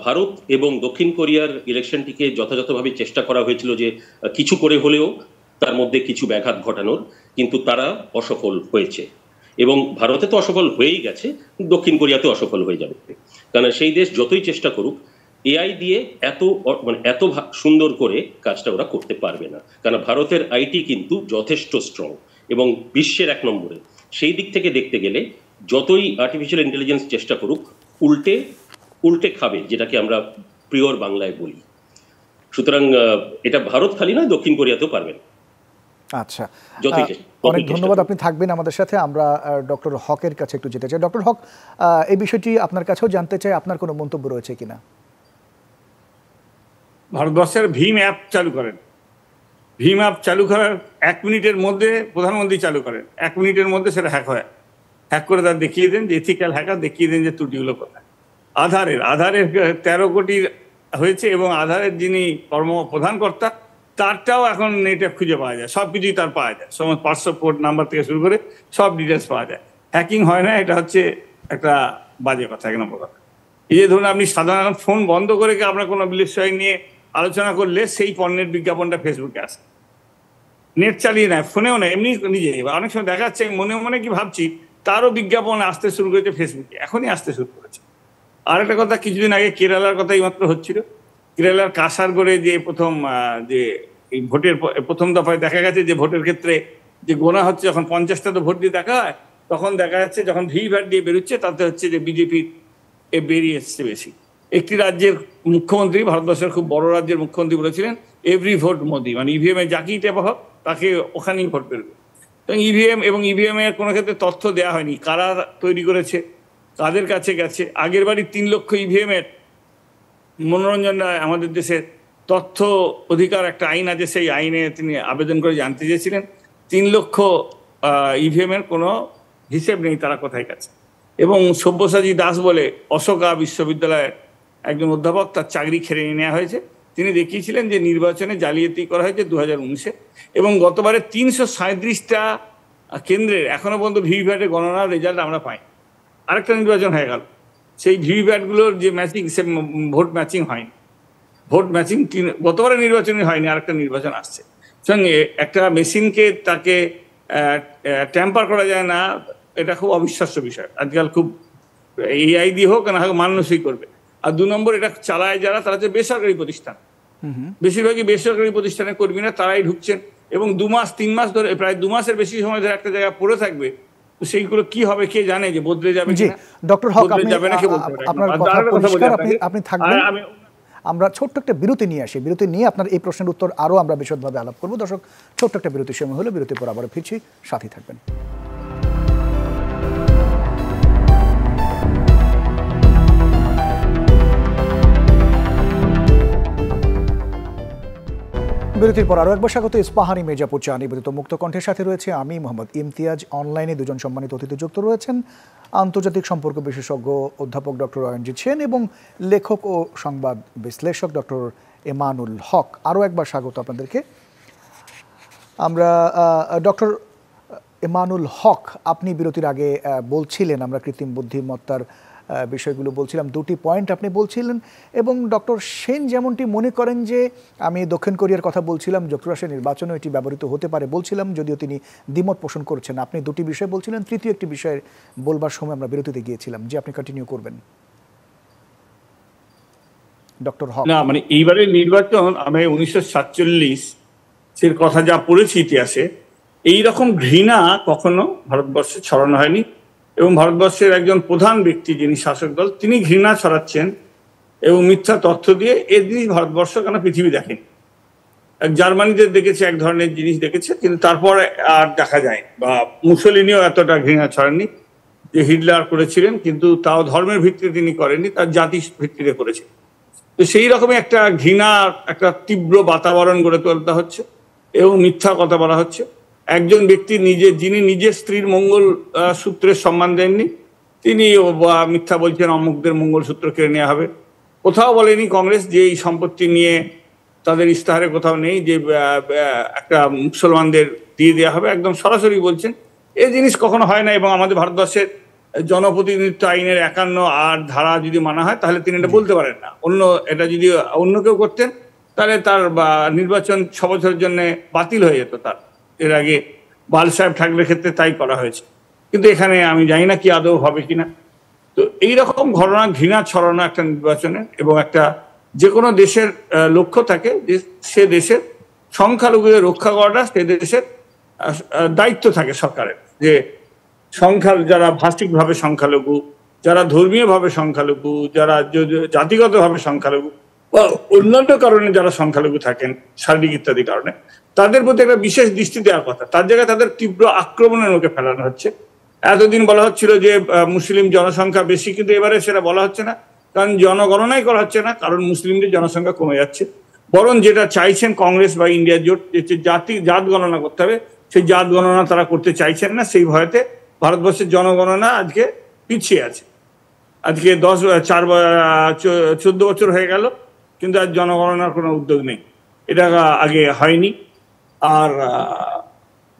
ভারত এবং দক্ষিণ কোরিয়ার ইলেকশনটিকে যথাযথভাবে চেষ্টা করা হয়েছিল যে কিছু করে হলেও তার মধ্যে কিছু ব্যাঘাত ঘটানোর, কিন্তু তারা অসফল হয়েছে। এবং ভারতে তো অসফল হয়েই গেছে, দক্ষিণ কোরিয়াতেও অসফল হয়ে যাবে। কারণ সেই দেশ যতই চেষ্টা করুক, এআই দিয়ে এত সুন্দর করে কাজটা ওরা করতে পারবে না। কারণ ভারতের আইটি কিন্তু যথেষ্ট স্ট্রং এবং বিশ্বের 1 নম্বরে। সেই দিক থেকে দেখতে গেলে যতই আর্টিফিশিয়াল ইন্টেলিজেন্স চেষ্টা করুক, উল্টে খাবে, যেটাকে আমরা প্রিয়র বাংলায় বলি। সুতরাং এটা ভারত খালি নয়, দক্ষিণ কোরিয়াতেও পারবেন। আচ্ছা, অনেক ধন্যবাদ, আপনি থাকবেন আমাদের সাথে। আমরা ডক্টর হকের কাছে একটু যেতে চাই। ডক্টর হক, এই বিষয়টি আপনার কাছেও জানতে চাই, আপনার কোনো মন্তব্য রয়েছে কিনা? ভারতবর্ষের ভীম অ্যাপ চালু করেন, ভীম অ্যাপ চালু করার 1 মিনিটের মধ্যে প্রধানমন্ত্রী চালু করেন, 1 মিনিটের মধ্যে সেটা হ্যাক হয়। হ্যাক করে তার দেখিয়ে দেন যে এথিক্যাল হ্যাকার, দেখিয়ে দেন যে ত্রুটিগুলো কোথায়। আধারের 13 কোটি হয়েছে, এবং আধারের যিনি প্রধান কর্তা, তারটাও এখন নেটে খুঁজে পাওয়া যায়, সব কিছুই তার পাওয়া যায়, সমস্ত পাসপোর্ট কোড নাম্বার থেকে শুরু করে সব ডিটেলস পাওয়া যায়। হ্যাকিং হয় না, এটা হচ্ছে একটা বাজে কথা, 1 নম্বর কথা। এই যে ধরুন, আপনি সাধারণ ফোন বন্ধ করে আপনার কোনো বিষয় নিয়ে আলোচনা করলে সেই পণ্যের বিজ্ঞাপনটা ফেসবুকে আসে, নেট চালিয়ে নেয়, ফোনেও নেয়, এমনি নিজে। অনেক সময় দেখা যাচ্ছে মনে মনে কি ভাবছি, তারও বিজ্ঞাপন আসতে শুরু করেছে ফেসবুকে, এখনই আসতে শুরু করেছে। আর একটা কথা, কিছুদিন আগে কেরালার কথাই মাত্র হচ্ছিল, কেরালার কাসারগড়ে যে যে এই ভোটের প্রথম দফায় দেখা গেছে যে ভোটের ক্ষেত্রে যে গোনা হচ্ছে, যখন 50টা তো ভোট দিয়ে দেখা হয়, তখন দেখা যাচ্ছে যখন ভিভিপ্যাট দিয়ে বেরোচ্ছে, তাতে হচ্ছে যে বিজেপির বেরিয়ে এসছে বেশি। একটি রাজ্যের মুখ্যমন্ত্রী, ভারতবর্ষের খুব বড় রাজ্যের মুখ্যমন্ত্রী বলেছিলেন, এভরি ভোট মোদি, মানে ইভিএম এ যাকেই টেপা হোক তাকে ওখানেই ভোট বেরোবে। ইভিএম এর কোনো ক্ষেত্রে তথ্য দেওয়া হয়নি, কারা তৈরি করেছে, কাদের কাছে গেছে। আগের বাড়ি 3 লক্ষ ইভিএম এর, মনোরঞ্জন রায় আমাদের দেশের তথ্য অধিকার একটা আইন আছে, সেই আইনে তিনি আবেদন করে জানতে চেয়েছিলেন 3 লক্ষ ইভিএম এর কোনো হিসেব নেই, তারা কোথায় গেছে। এবং সব্যসাচী দাস বলে অশোকা বিশ্ববিদ্যালয়ের একজন অধ্যাপক, তার চাকরি খেড়ে নেওয়া হয়েছে। তিনি দেখিয়েছিলেন যে নির্বাচনে জালিয়াতি করা হয়েছে 2019-এ, এবং গতবারে 337টা কেন্দ্রের এখনো পর্যন্ত ভিভিপ্যাটের গণনার রেজাল্ট আমরা পাই। আরেকটা নির্বাচন হয়ে গেল, সেই ভিভিপ্যাটগুলোর যে ম্যাচিং, সে ভোট ম্যাচিং হয়নি। ভোট ম্যাচিং গতবারের নির্বাচনে হয়নি, আরেকটা নির্বাচন আসছে। সঙ্গে একটা মেশিনকে তাকে ট্যাম্পার করা যায় না, এটা খুব অবিশ্বাস্য বিষয়। আজকাল খুব এআই দিয়ে হোক না হোক মানুষই করবে। আর 2 নম্বর, এটা চালায় যারা, তারা হচ্ছে বেসরকারি প্রতিষ্ঠান। বেশিরভাগই বেসরকারি প্রতিষ্ঠানের কর্মীরা, তারাই ঢুকছেন এবং 2 মাস 3 মাস ধরে, প্রায় 2 মাসের বেশি সময় ধরে একটা জায়গায় পড়ে থাকবে। তো সেইগুলো কি হবে কে জানে, যে বদলে যাবে কিনা। ডক্টর হক, আপনার কথা পরিষ্কার, আপনি থাকবেন। আমরা ছোট্ট একটা বিরতি নিয়ে আসি, বিরতি নিয়ে আপনার এই প্রশ্নের উত্তর আরো আমরা বিশদভাবে আলাপ করবো। দর্শক, ছোট্ট একটা বিরতির সময় হলো, বিরতির পর আবার ফিরছি, সাথে থাকবেন। বিরতির পর আরও একবার স্বাগত ইস্পাহানি মির্জাপুর চা নিবেদিত মুক্ত কণ্ঠের সাথে রয়েছে আমি মোহাম্মদ ইমতিয়াজ। অনলাইনে 2জন সম্মানিত অতিথি যুক্ত রয়েছেন, আন্তর্জাতিক সম্পর্ক বিশেষজ্ঞ অধ্যাপক ডক্টর অয়নজিৎ সেন এবং লেখক ও সংবাদ বিশ্লেষক ডক্টর এমানুল হক। আরও একবার স্বাগত আপনাদেরকে। আমরা ডক্টর এমানুল হক, আপনি বিরতির আগে বলছিলেন, আমরা কৃত্রিম বুদ্ধিমত্তার বিষয়গুলো বলছিলাম, 2টি পয়েন্ট আপনি বলছিলেন, এবং ডক্টর সেন যেমনটি মনে করেন যে, আমি দক্ষিণ কোরিয়ার কথা বলছিলাম, যুক্তরাষ্ট্রের নির্বাচনে এটি ব্যবহৃত হতে পারে বলছিলাম, যদিও তিনি দ্বিমত পোষণ করছেন। আপনি 2টি বিষয় বলছিলেন, তৃতীয় একটি বিষয়ের বলবার সময় আমরা বিরতিতে গিয়েছিলাম, যে আপনি কন্টিনিউ করবেন ডক্টর হক। না, মানে এইবারের নির্বাচন, আমি 1947 এর কথা যা পড়েছি ইতিহাসে, এইরকম ঘৃণা কখনো ভারতবর্ষে ছড়ানো হয়নি। এবং ভারতবর্ষের একজন প্রধান ব্যক্তি, যিনি শাসক দল, তিনি ঘৃণা ছড়াচ্ছেন এবং মিথ্যা তথ্য দিয়ে। এই জিনিস ভারতবর্ষ কেন পৃথিবী দেখেনি। জার্মানিদের দেখেছে, এক ধরনের জিনিস দেখেছে, কিন্তু তারপর আর দেখা যায়। বা মুসলিনিও এতটা ঘৃণা ছড়াননি, যে হিটলার করেছিলেন, কিন্তু তাও ধর্মের ভিত্তিতে তিনি করেননি, তার জাতির ভিত্তিতে করেছেন। তো সেই রকমই একটা ঘৃণার একটা তীব্র বাতাবরণ গড়ে তোলতে হচ্ছে এবং মিথ্যা কথা বলা হচ্ছে। একজন ব্যক্তি যিনি নিজের স্ত্রীর মঙ্গল সূত্রের সম্মান দেননি, তিনি মিথ্যা বলছেন অমুকদের মঙ্গলসূত্র কেড়ে নেওয়া হবে। কোথাও বলেনি কংগ্রেস যে এই সম্পত্তি নিয়ে, তাদের ইস্তাহারে কোথাও নেই যে একটা মুসলমানদের দিয়ে দেওয়া হবে, একদম সরাসরি বলছেন। এই জিনিস কখনো হয় না। এবং আমাদের ভারতবর্ষের জনপ্রতিনিধিত্ব আইনের 51 ধারা যদি মানা হয়, তাহলে তিনি এটা বলতে পারেন না। এটা যদি অন্য কেউ করতেন, তাহলে তার নির্বাচন 6 বছরের জন্য বাতিল হয়ে যেত তার। এর আগে বাল সাহেব ঠাকরের ক্ষেত্রে তাই করা হয়েছে, কিন্তু এখানে আমি জানি না কি আদৌ হবে কিনা। তো এইরকম ঘটনা, ঘৃণা ছড়ানো একটা নির্বাচনে, এবং একটা যে কোনো দেশের লক্ষ্য থাকে যে সে দেশের সংখ্যালঘুদের রক্ষা করাটা সে দেশের দায়িত্ব থাকে সরকারের। যে যারা ভাষিকভাবে সংখ্যালঘু, যারা ধর্মীয়ভাবে সংখ্যালঘু, যারা জাতিগতভাবে সংখ্যালঘু বা অন্যান্য কারণে যারা সংখ্যালঘু থাকেন, শারীরিক ইত্যাদি কারণে, তাদের প্রতি একটা বিশেষ দৃষ্টি দেওয়ার কথা। তার জায়গায় তাদের তীব্র আক্রমণের মুখে ফেলানো হচ্ছে। এতদিন বলা হচ্ছিল যে মুসলিম জনসংখ্যা বেশি, কিন্তু এবারে সেটা বলা হচ্ছে না, কারণ জনগণনাই করা হচ্ছে না, কারণ মুসলিমদের জনসংখ্যা কমে যাচ্ছে। বরং যেটা চাইছেন কংগ্রেস বা ইন্ডিয়া জোট, যে জাত গণনা করতে হবে, সেই জাত গণনা তারা করতে চাইছেন না। সেই ভয়তে ভারতবর্ষের জনগণনা আজকে পিছিয়ে আছে। আজকে 14 বছর হয়ে গেল, কিন্তু আজ জনগণনার কোনো উদ্যোগ নেই। এটা আগে হয়নি। আর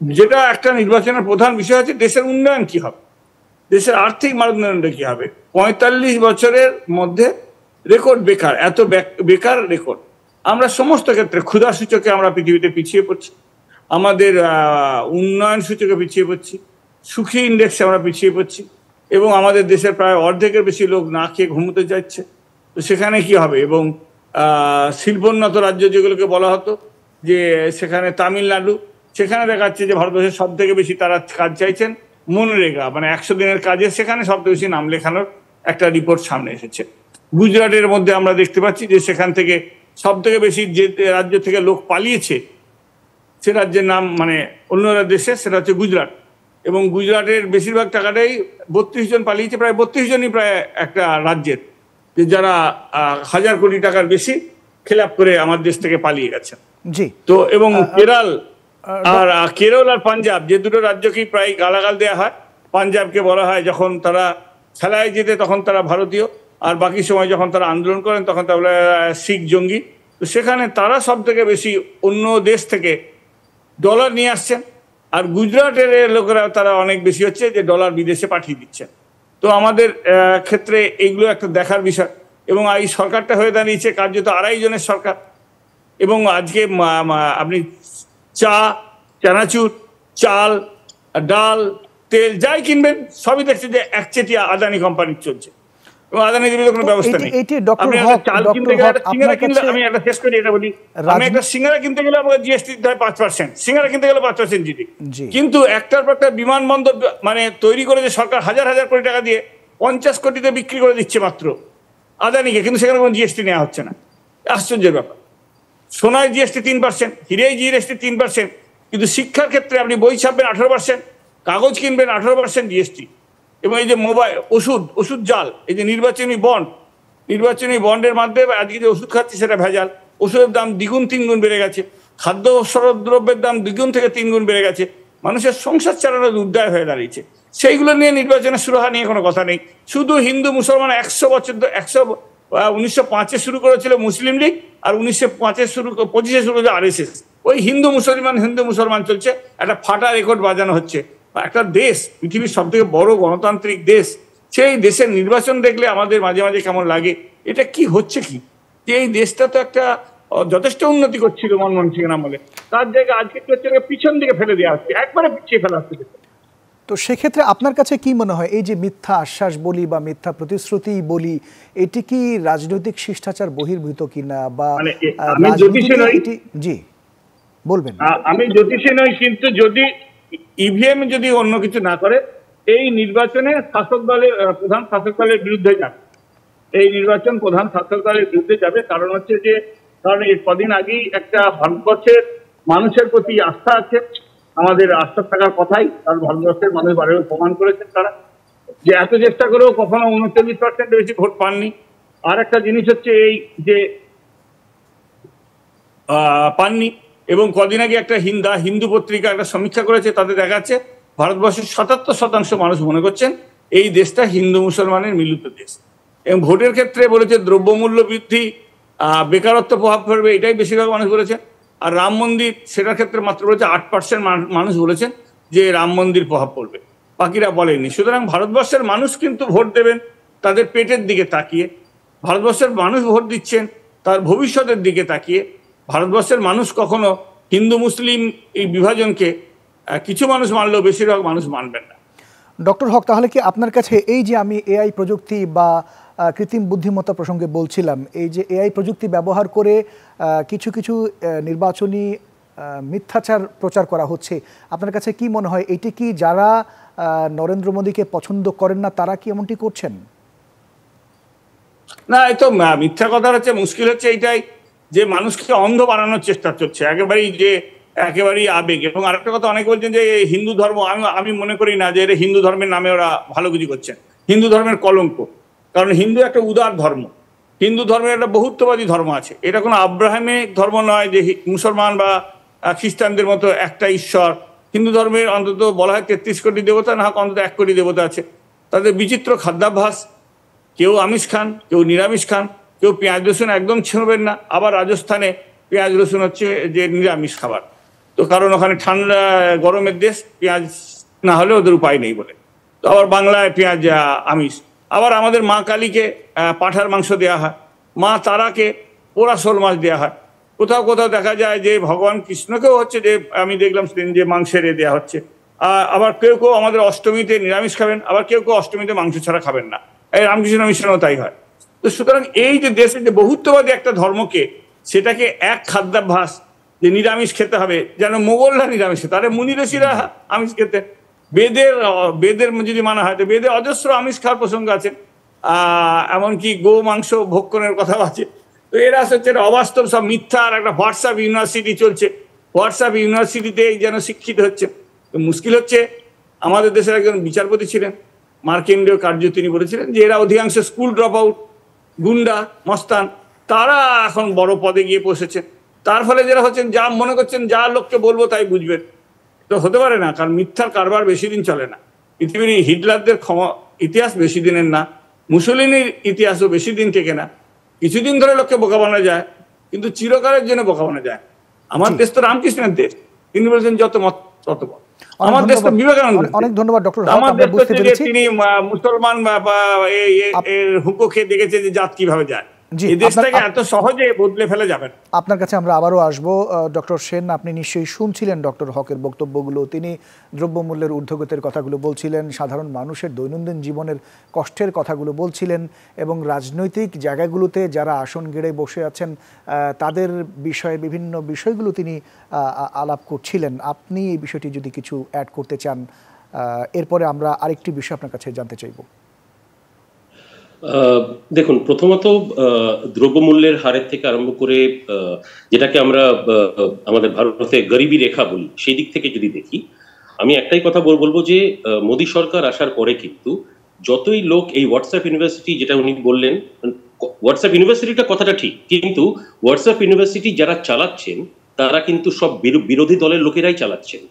যেটা একটা নির্বাচনের প্রধান বিষয় হচ্ছে দেশের উন্নয়ন কি হবে, দেশের আর্থিক মানোন্নয়নটা কি হবে। 45 বছরের মধ্যে রেকর্ড বেকার, এত বেকার রেকর্ড। আমরা সমস্ত ক্ষেত্রে ক্ষুধা সূচকে আমরা পৃথিবীতে পিছিয়ে পড়ছি, আমাদের উন্নয়ন সূচকে পিছিয়ে পড়ছি, সুখী ইন্ডেক্সে আমরা পিছিয়ে পড়ছি, এবং আমাদের দেশের প্রায় অর্ধেকের বেশি লোক না খেয়ে ঘুমোতে যাচ্ছে। তো সেখানে কি হবে। এবং শিল্পোন্নত রাজ্য যেগুলোকে বলা হতো, যে সেখানে তামিলনাড়ু, সেখানে দেখাচ্ছে যে ভারতবর্ষের সব থেকে বেশি তারা কাজ চাইছেন মনরেগা, মানে 100 দিনের কাজে, সেখানে সব থেকে বেশি নাম লেখানোর একটা রিপোর্ট সামনে এসেছে। গুজরাটের মধ্যে আমরা দেখতে পাচ্ছি যে সেখান থেকে সব থেকে বেশি যে রাজ্য থেকে লোক পালিয়েছে, সে রাজ্যের নাম মানে অন্য দেশে, সেটা হচ্ছে গুজরাট। এবং গুজরাটের বেশিরভাগ টাকাটাই 32 জন পালিয়েছে, প্রায় 32 জনই প্রায় একটা রাজ্যের, যে যারা 1000 কোটি টাকার বেশি খেলাপ করে আমার দেশ থেকে পালিয়ে গেছেন। জি। তো এবং কেরল আর পাঞ্জাব, যে দুটো রাজ্যকেই প্রায় গালাগাল দেওয়া হয়। পাঞ্জাবকে বলা হয় যখন তারা খেলায় যেতে তখন তারা ভারতীয়, আর বাকি সময় যখন তারা আন্দোলন করেন তখন তারা শিখ জঙ্গি। তো সেখানে তারা সব থেকে বেশি অন্য দেশ থেকে ডলার নিয়ে আসছেন, আর গুজরাটের লোকেরা তারা অনেক বেশি হচ্ছে যে ডলার বিদেশে পাঠিয়ে দিচ্ছেন। তো আমাদের ক্ষেত্রে এইগুলো একটা দেখার বিষয়। এবং এই সরকারটা হয়ে দাঁড়িয়েছে কার্যত 2.5 জনের সরকার। এবং আজকে আপনি চানাচুর, চাল, ডাল, তেল যাই কিনবেন সবই দেখছে যে একচেটিয়া আদানি কোম্পানির চলছে এবং আদানি জীবিত কোনো ব্যবস্থা নেই। আপনি চাল কিনতে গেলে, সিঙ্গারা কিনলে, আমি একটা শেষ করে এটা বলি, আমি একটা সিঙ্গারা কিনতে গেলে আমাকে জিএসটি দিতে হয় 5%, সিঙ্গারা কিনতে গেলে 5% জিডি। কিন্তু একটার পর একটা বিমানবন্দর মানে তৈরি করেছে সরকার হাজার হাজার কোটি টাকা দিয়ে, 50 কোটিতে বিক্রি করে দিচ্ছে মাত্র আদানিকে, কিন্তু সেখানে কোনো জিএসটি নেওয়া হচ্ছে না। আশ্চর্যের ব্যাপার। সোনায় জিএসটি 3%, হিরেই জিএসটি 3%, কিন্তু শিক্ষার ক্ষেত্রে আপনি বই ছাপবেন 18%, কাগজ কিনবেন 18% জিএসটি। এবং এই যে মোবাইল, ওষুধ জাল, এই যে নির্বাচনী বন্ডের মাধ্যমে আজকে যে ওষুধ খাচ্ছি সেটা ভেজাল, ওষুধের দাম 2-3 গুণ বেড়ে গেছে, খাদ্য দ্রব্যের দাম 2 থেকে 3 গুণ বেড়ে গেছে, মানুষের সংসার চালানো দুর্দায় হয়ে দাঁড়িয়েছে। সেইগুলো নিয়ে নির্বাচনের সুরাহা নিয়ে কোনো কথা নেই। শুধু হিন্দু মুসলমান 100 বছর 1905-এ শুরু করেছিল মুসলিম লীগ, আর 1925-এ শুরু করেছে আরএসএস। ওই হিন্দু মুসলমান চলছে, একটা ফাটা রেকর্ড বাজানো হচ্ছে। একটা দেশ, পৃথিবীর সব থেকে বড় গণতান্ত্রিক দেশ, সেই দেশের নির্বাচন দেখলে আমাদের মাঝে মাঝে কেমন লাগে, এটা কি হচ্ছে কি, যে এই দেশটা তো একটা যথেষ্ট উন্নতি করছিল মনমোহন সিং আমলে, তার জায়গায় আজকে পিছন দিকে ফেলে দেওয়া হচ্ছে, একবারে পিছিয়ে ফেলা হচ্ছে। তো সেক্ষেত্রে আপনার কাছে কি মনে হয়, এই যে মিথ্যা আশ্বাস বলি বা মিথ্যা প্রতিশ্রুতি বলি, এটি কি রাজনৈতিক শিষ্টাচার বহির্ভূত কিনা, বা জি বলবেন? আমি জ্যোতিষী নই, কিন্তু যদি ইভিএম যদি অন্য কিছু না করে, এই নির্বাচনে প্রধান শাসক দলের বিরুদ্ধে যাবে, এই নির্বাচন প্রধান শাসক দলের বিরুদ্ধে যাবে। কারণ হচ্ছে যে, কারণ এই কদিন আগেই একটা ভারতবর্ষের মানুষের প্রতি আস্থা আছে, আমাদের আস্থা থাকার কথাই, কারণ ভারতবর্ষের মানুষ বারবার প্রমাণ করেছেন তারা যে এত চেষ্টা করেও কখনো 39% বেশি ভোট পাননি। আর একটা জিনিস হচ্ছে এই যে পাননি, এবং কদিন আগে একটা হিন্দু পত্রিকা একটা সমীক্ষা করেছে, তাতে দেখা যাচ্ছে ভারতবর্ষের 77% মানুষ মনে করছেন এই দেশটা হিন্দু মুসলমানের মিলিত দেশ। এবং ভোটের ক্ষেত্রে বলেছে দ্রব্যমূল্য বৃদ্ধি, বেকারত্ব প্রভাব ফেলবে, এটাই বেশিরভাগ মানুষ বলেছেন। আর রাম মন্দির, সেটার ক্ষেত্রে মাত্র বলেছে 8% মানুষ বলেছেন যে রাম মন্দির প্রভাব পড়বে, বাকিরা বলেননি। সুতরাং ভারতবর্ষের মানুষ কিন্তু ভোট দেবেন তাদের পেটের দিকে তাকিয়ে, ভারতবর্ষের মানুষ ভোট দিচ্ছেন তার ভবিষ্যতের দিকে তাকিয়ে। ভারতবর্ষের মানুষ কখনো হিন্দু মুসলিম এই বিভাজনকে কিছু মানুষ মানলেও বেশিরভাগ মানুষ মানবেন না। ডক্টর হক, তাহলে কি আপনার কাছে এই যে আমি এআই প্রযুক্তি বা কৃত্রিম বুদ্ধিমত্তা প্রসঙ্গে বলছিলাম, এই যে এআই প্রযুক্তি ব্যবহার করে কিছু নির্বাচনী মিথ্যাচার প্রচার করা হচ্ছে, আপনার কাছে কি মনে হয় এটি কি যারা নরেন্দ্র মোদীকে পছন্দ করেন না তারা কি এমনটি করছেন? না, এই তো মিথ্যা কথা হচ্ছে, মুশকিল হচ্ছে এইটাই যে মানুষকে অন্ধ বানানোর চেষ্টা চলছে, একেবারেই আবেগ। এবং আরেকটা কথা, অনেকে বলছেন যে হিন্দু ধর্ম, আমি মনে করি না যে এটা হিন্দু ধর্মের নামে ওরা ভালো কিছু করছেন। হিন্দু ধর্মের কলঙ্ক, কারণ হিন্দু একটা উদার ধর্ম, হিন্দু ধর্মের একটা বহুত্ববাদী ধর্ম আছে, এটা কোনো আব্রাহামিক ধর্ম নয় যে মুসলমান বা খ্রিস্টানদের মতো একটা ঈশ্বর। হিন্দু ধর্মের অন্তত বলা হয় 33 কোটি দেবতা, না হোক অন্তত 1 কোটি দেবতা আছে। তাদের বিচিত্র খাদ্যাভ্যাস, কেউ আমিষ খান, কেউ নিরামিষ খান, কেউ পেঁয়াজ রসুন একদম ছিঁড়বেন না। আবার রাজস্থানে পেঁয়াজ রসুন হচ্ছে যে নিরামিষ খাবার, তো কারণ ওখানে ঠান্ডা গরমের দেশ, পেঁয়াজ না হলে ওদের উপায় নেই বলে। তো আবার বাংলায় পেঁয়াজ আমিষ। আবার আমাদের মা কালীকে পাঁঠার মাংস দেওয়া হয়, মা তারাকে পোড়া শোল মাছ দেওয়া হয়। কোথাও কোথাও দেখা যায় যে ভগবান কৃষ্ণকেও হচ্ছে যে আমি দেখলাম সেদিন যে মাংসের দেওয়া হচ্ছে। আবার কেউ আমাদের অষ্টমীতে নিরামিষ খাবেন, আবার কেউ অষ্টমীতে মাংস ছাড়া খাবেন না। এই রামকৃষ্ণ মিশনও তাই হয়। তো সুতরাং এই যে দেশের যে বহুত্ববাদী একটা ধর্মকে, সেটাকে এক খাদ্যাভ্যাস যে নিরামিষ খেতে হবে, যেন মোগলরা নিরামিষ খেতে, আরে মুনি ঋষিরা আমিষ খেতে। বেদের যদি মানা হয় তো বেদে অজস্র আমিষ খাওয়ার প্রসঙ্গ আছে, এমনকি গো মাংস ভক্ষণের কথা আছে। তো এরা হচ্ছে অবাস্তব সব মিথ্যা। আর একটা হোয়াটসঅ্যাপ ইউনিভার্সিটি চলছে, হোয়াটসঅ্যাপ ইউনিভার্সিটিতে যেন শিক্ষিত হচ্ছে। তো মুশকিল হচ্ছে, আমাদের দেশের একজন বিচারপতি ছিলেন মার্কেন্ডীয় কার্য, তিনি বলেছিলেন যে এরা অধিকাংশ স্কুল ড্রপ আউট, গুন্ডা মস্তান, তারা এখন বড় পদে গিয়ে বসেছে। তার ফলে যারা হচ্ছেন, যা মনে করছেন যা লোককে বলবো তাই বুঝবেন, তো হতে পারে না। কারণ মিথ্যার কারবার বেশি দিন চলে না। পৃথিবীর হিটলারদের ইতিহাস বেশি দিনের না, মুসলিনের ইতিহাসও বেশি দিন টেকে না। কিছুদিন ধরে লোককে বোকা বানানো যায়, কিন্তু চিরকালের জন্য বোকা বানানো যায়। আমার দেশ তো রামকৃষ্ণের দেশ, তিনি বলেছেন যত মত তত পথ। আমার দেশ তো বিবেকানন্দ, অনেক ধন্যবাদ ডক্টর হক, আমার আমরা দেশ বুঝতে পেরেছি তিনি মুসলমান এর হুকুকে দেখেছে যে জাত কিভাবে যায়। এই দেশটাকে এত সহজে বদলে ফেলে যাবেন। আপনার কাছে আমরা আবারও আসবো। ডক্টর সেন, আপনি নিশ্চয়ই শুনছিলেন ডক্টর হকের বক্তব্যগুলো। তিনি দ্রব্যমূল্যের ঊর্ধ্বগতির কথাগুলো বলছিলেন, সাধারণ মানুষের দৈনন্দিন জীবনের কষ্টের কথাগুলো বলছিলেন, এবং রাজনৈতিক জায়গাগুলোতে যারা আসন গেড়ে বসে আছেন তাদের বিষয়ে বিভিন্ন বিষয়গুলো তিনি আলাপ করছিলেন। আপনি এই বিষয়টি যদি কিছু অ্যাড করতে চান, এরপরে আমরা আরেকটি বিষয় আপনার কাছে জানতে চাইব। দেখুন, প্রথমত দ্রব্যমূল্যের হারের থেকে আরম্ভ করে যেটাকে আমরা আমাদের ভারতে গরিবী রেখা বলি, সেই দিক থেকে যদি দেখি, আমি একটাই কথা বলবো যে মোদী সরকার আসার পরে কিন্তু যতই লোক এই হোয়াটসঅ্যাপ ইউনিভার্সিটি, যেটা উনি বললেন, হোয়াটসঅ্যাপ ইউনিভার্সিটিটা কথাটা ঠিক, কিন্তু হোয়াটসঅ্যাপ ইউনিভার্সিটি যারা চালাচ্ছেন তারা কিন্তু সব বিরোধী দলের লোকেরাই চালাচ্ছেন।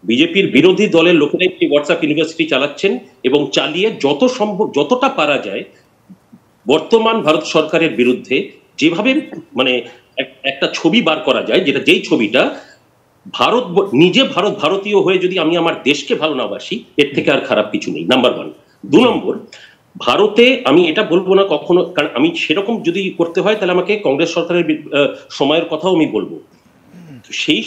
বিজেপির বিরোধী দলের লোকেরাই হোয়াটসঅ্যাপ ইউনিভার্সিটি চালাচ্ছেন, এবং চালিয়ে যত সম্ভব, যতটা পারা যায় বর্তমান ভারত সরকারের বিরুদ্ধে যেভাবে মানে একটা ছবি বার করা যায়, যেই ছবিটা নিজে ভারতীয় হয়ে যদি আমি আমার দেশকে ভালো না বাসি, এর থেকে আর খারাপ কিছু নেই, নাম্বার 1। 2 নম্বর, ভারতে আমি এটা বলবো না কখনো, কারণ আমি সেরকম যদি করতে হয় তাহলে আমাকে কংগ্রেস সরকারের সময়ের কথাও আমি বলবো। সেই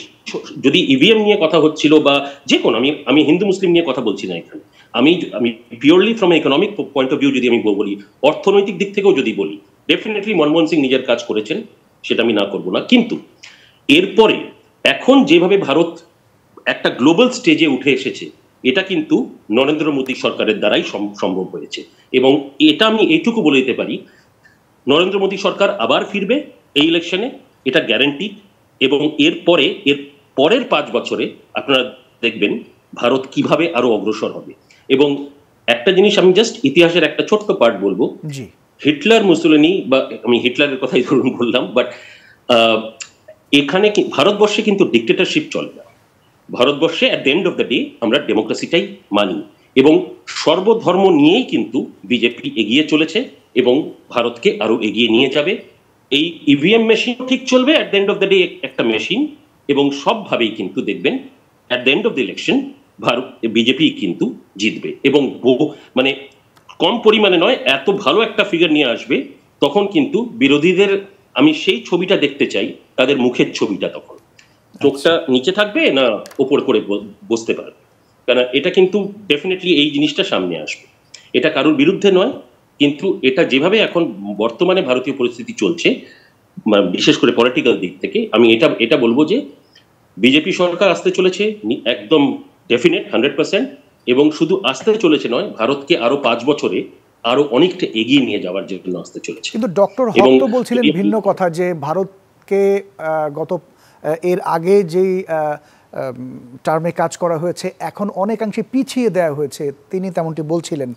যদি ইভিএম নিয়ে কথা হচ্ছিল বা যে কোনো, আমি হিন্দু মুসলিম নিয়ে কথা বলছি না এখানে, আমি purely from economic point of view যদি আমি বলি, অর্থনৈতিক দিক থেকেও যদি বলি, ডেফিনেটলি মনমোহন সিং নিজের কাজ করেছেন, সেটা আমি না করবো না। কিন্তু এরপরে এখন যেভাবে ভারত একটা গ্লোবাল স্টেজে উঠে এসেছে, এটা কিন্তু নরেন্দ্র মোদী সরকারের দ্বারাই সম্ভব হয়েছে। এবং এটা আমি এইটুকু বলে দিতে পারি, নরেন্দ্র মোদী সরকার আবার ফিরবে এই ইলেকশনে, এটা গ্যারান্টি। এবং এর পরের 5 বছরে আপনারা দেখবেন ভারত কিভাবে আরো অগ্রসর হবে। এবং একটা জিনিস আমি জাস্ট ইতিহাসের একটা ছোট্ট পার্ট বলবো, হিটলার, মুসোলিনি, বা আমি হিটলারের কথাই ধরুন বললাম, বাট এখানে ভারতবর্ষে কিন্তু ডিক্টেটরশিপ চলে না। ভারতবর্ষে at the end of the day আমরা ডেমোক্রেসিটাই মানি, এবং সর্বধর্ম নিয়েই কিন্তু বিজেপি এগিয়ে চলেছে এবং ভারতকে আরো এগিয়ে নিয়ে যাবে। এই ইভিএম মেশিন ঠিক চলবে at the end of the day, একটা মেশিন, এবং সবভাবেই কিন্তু দেখবেন at the end of the election Bharat BJP কিন্তু জিতবে, এবং মানে কম পরিমাণে নয়, এত ভালো একটা ফিগার নিয়ে আসবে। তখন কিন্তু বিরোধীদের আমি সেই ছবিটা দেখতে চাই, তাদের মুখের ছবিটা, তখন চোখটা নিচে থাকবে না ওপর করে বসতে পারবে, কারণ এটা কিন্তু ডেফিনেটলি এই জিনিসটা সামনে আসবে। এটা কারোর বিরুদ্ধে নয়, কিন্তু এটা যেভাবে এখন বর্তমানে ভারতীয় পরিস্থিতি চলছে, বিশেষ করে পলিটিক্যাল দিক থেকে, আমি এটা বলবো যে বিজেপি সরকার আসতে চলেছে একদম ডেফিনেট 100%, এবং শুধু আসতে চলেছে নয়, ভারতকে আরো 5 বছরে আরো অনেকটা এগিয়ে নিয়ে যাওয়ার জন্য আসতে চলেছে। কিন্তু ডক্টর হক তো বলছিলেন ভিন্ন কথা, যে ভারতকে এর আগে যেই টার্মে কাজ করা হয়েছে এখন অনেকাংশে পিছিয়ে দেওয়া হয়েছে, তিনি তেমনটি বলছিলেন।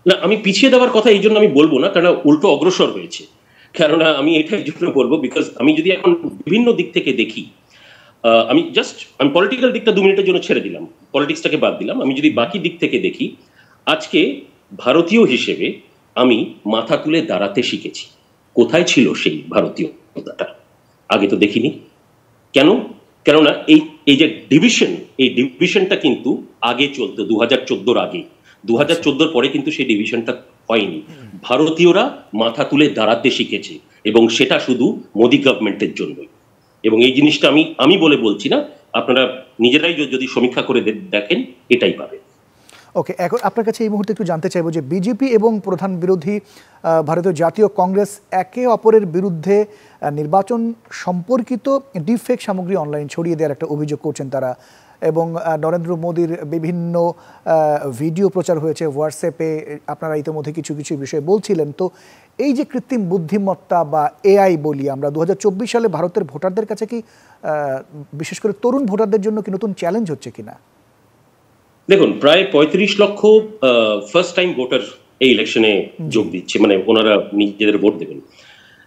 না, আমি পিছিয়ে দেওয়ার কথা এই জন্য আমি বলবো না, কারণ উল্টো অগ্রসর হয়েছে। কেননা আমি এটাই জন্য বলবো, বিকজ আমি যদি এখন বিভিন্ন দিক থেকে দেখি, আমি পলিটিক্যাল দিকটা 2 মিনিটের জন্য ছেড়ে দিলাম, পলিটিক্সটাকে বাদ দিলাম, আমি যদি বাকি দিক থেকে দেখি, আজকে ভারতীয় হিসেবে আমি মাথা তুলে দাঁড়াতে শিখেছি। কোথায় ছিল সেই ভারতীয়তাটা? আগে তো দেখিনি। কেননা এই যে ডিভিশনটা কিন্তু আগে চলতো 2014-র আগে, 2014-র পরে কিন্তু সেই ডিভিশনটা হয়নি। ভারতীয়রা মাথা তুলে দাঁড়াতে শিখেছে, এবং সেটা শুধু মোদী গভর্নমেন্টের জন্যই। এবং এই জিনিসটা আমি বলছি না, আপনারা নিজেরাই যদি সমীক্ষা করে দেখেন, এটাই পাবেন। ওকে, এখন আপনার কাছে এই মুহূর্তে একটু জানতে চাইবো যে বিজেপি এবং প্রধান বিরোধী ভারতীয় জাতীয় কংগ্রেস একে অপরের বিরুদ্ধে নির্বাচন সম্পর্কিত ডিফেক সামগ্রী অনলাইন ছড়িয়ে দেওয়ার একটা অভিযোগ করছেন তারা, এবং নরেন্দ্র মোদীর বিভিন্ন ভিডিও প্রচার হয়েছে হোয়াটসঅ্যাপে, আপনারা ইতিমধ্যে কিছু কিছু বিষয়ে বলছিলেন। তো এই যে কৃত্রিম বুদ্ধিমত্তা বা এআই বলি আমরা, 2024 সালে ভারতের ভোটারদের কাছে কি, বিশেষ করে তরুণ ভোটারদের জন্য কি নতুন চ্যালেঞ্জ হচ্ছে কিনা? দেখুন, প্রায় 35 লক্ষ ফার্স্ট টাইম ভোটার এই ইলেকশনে যোগ দিচ্ছে, মানে ওনারা নিজেদের ভোট দেবেন।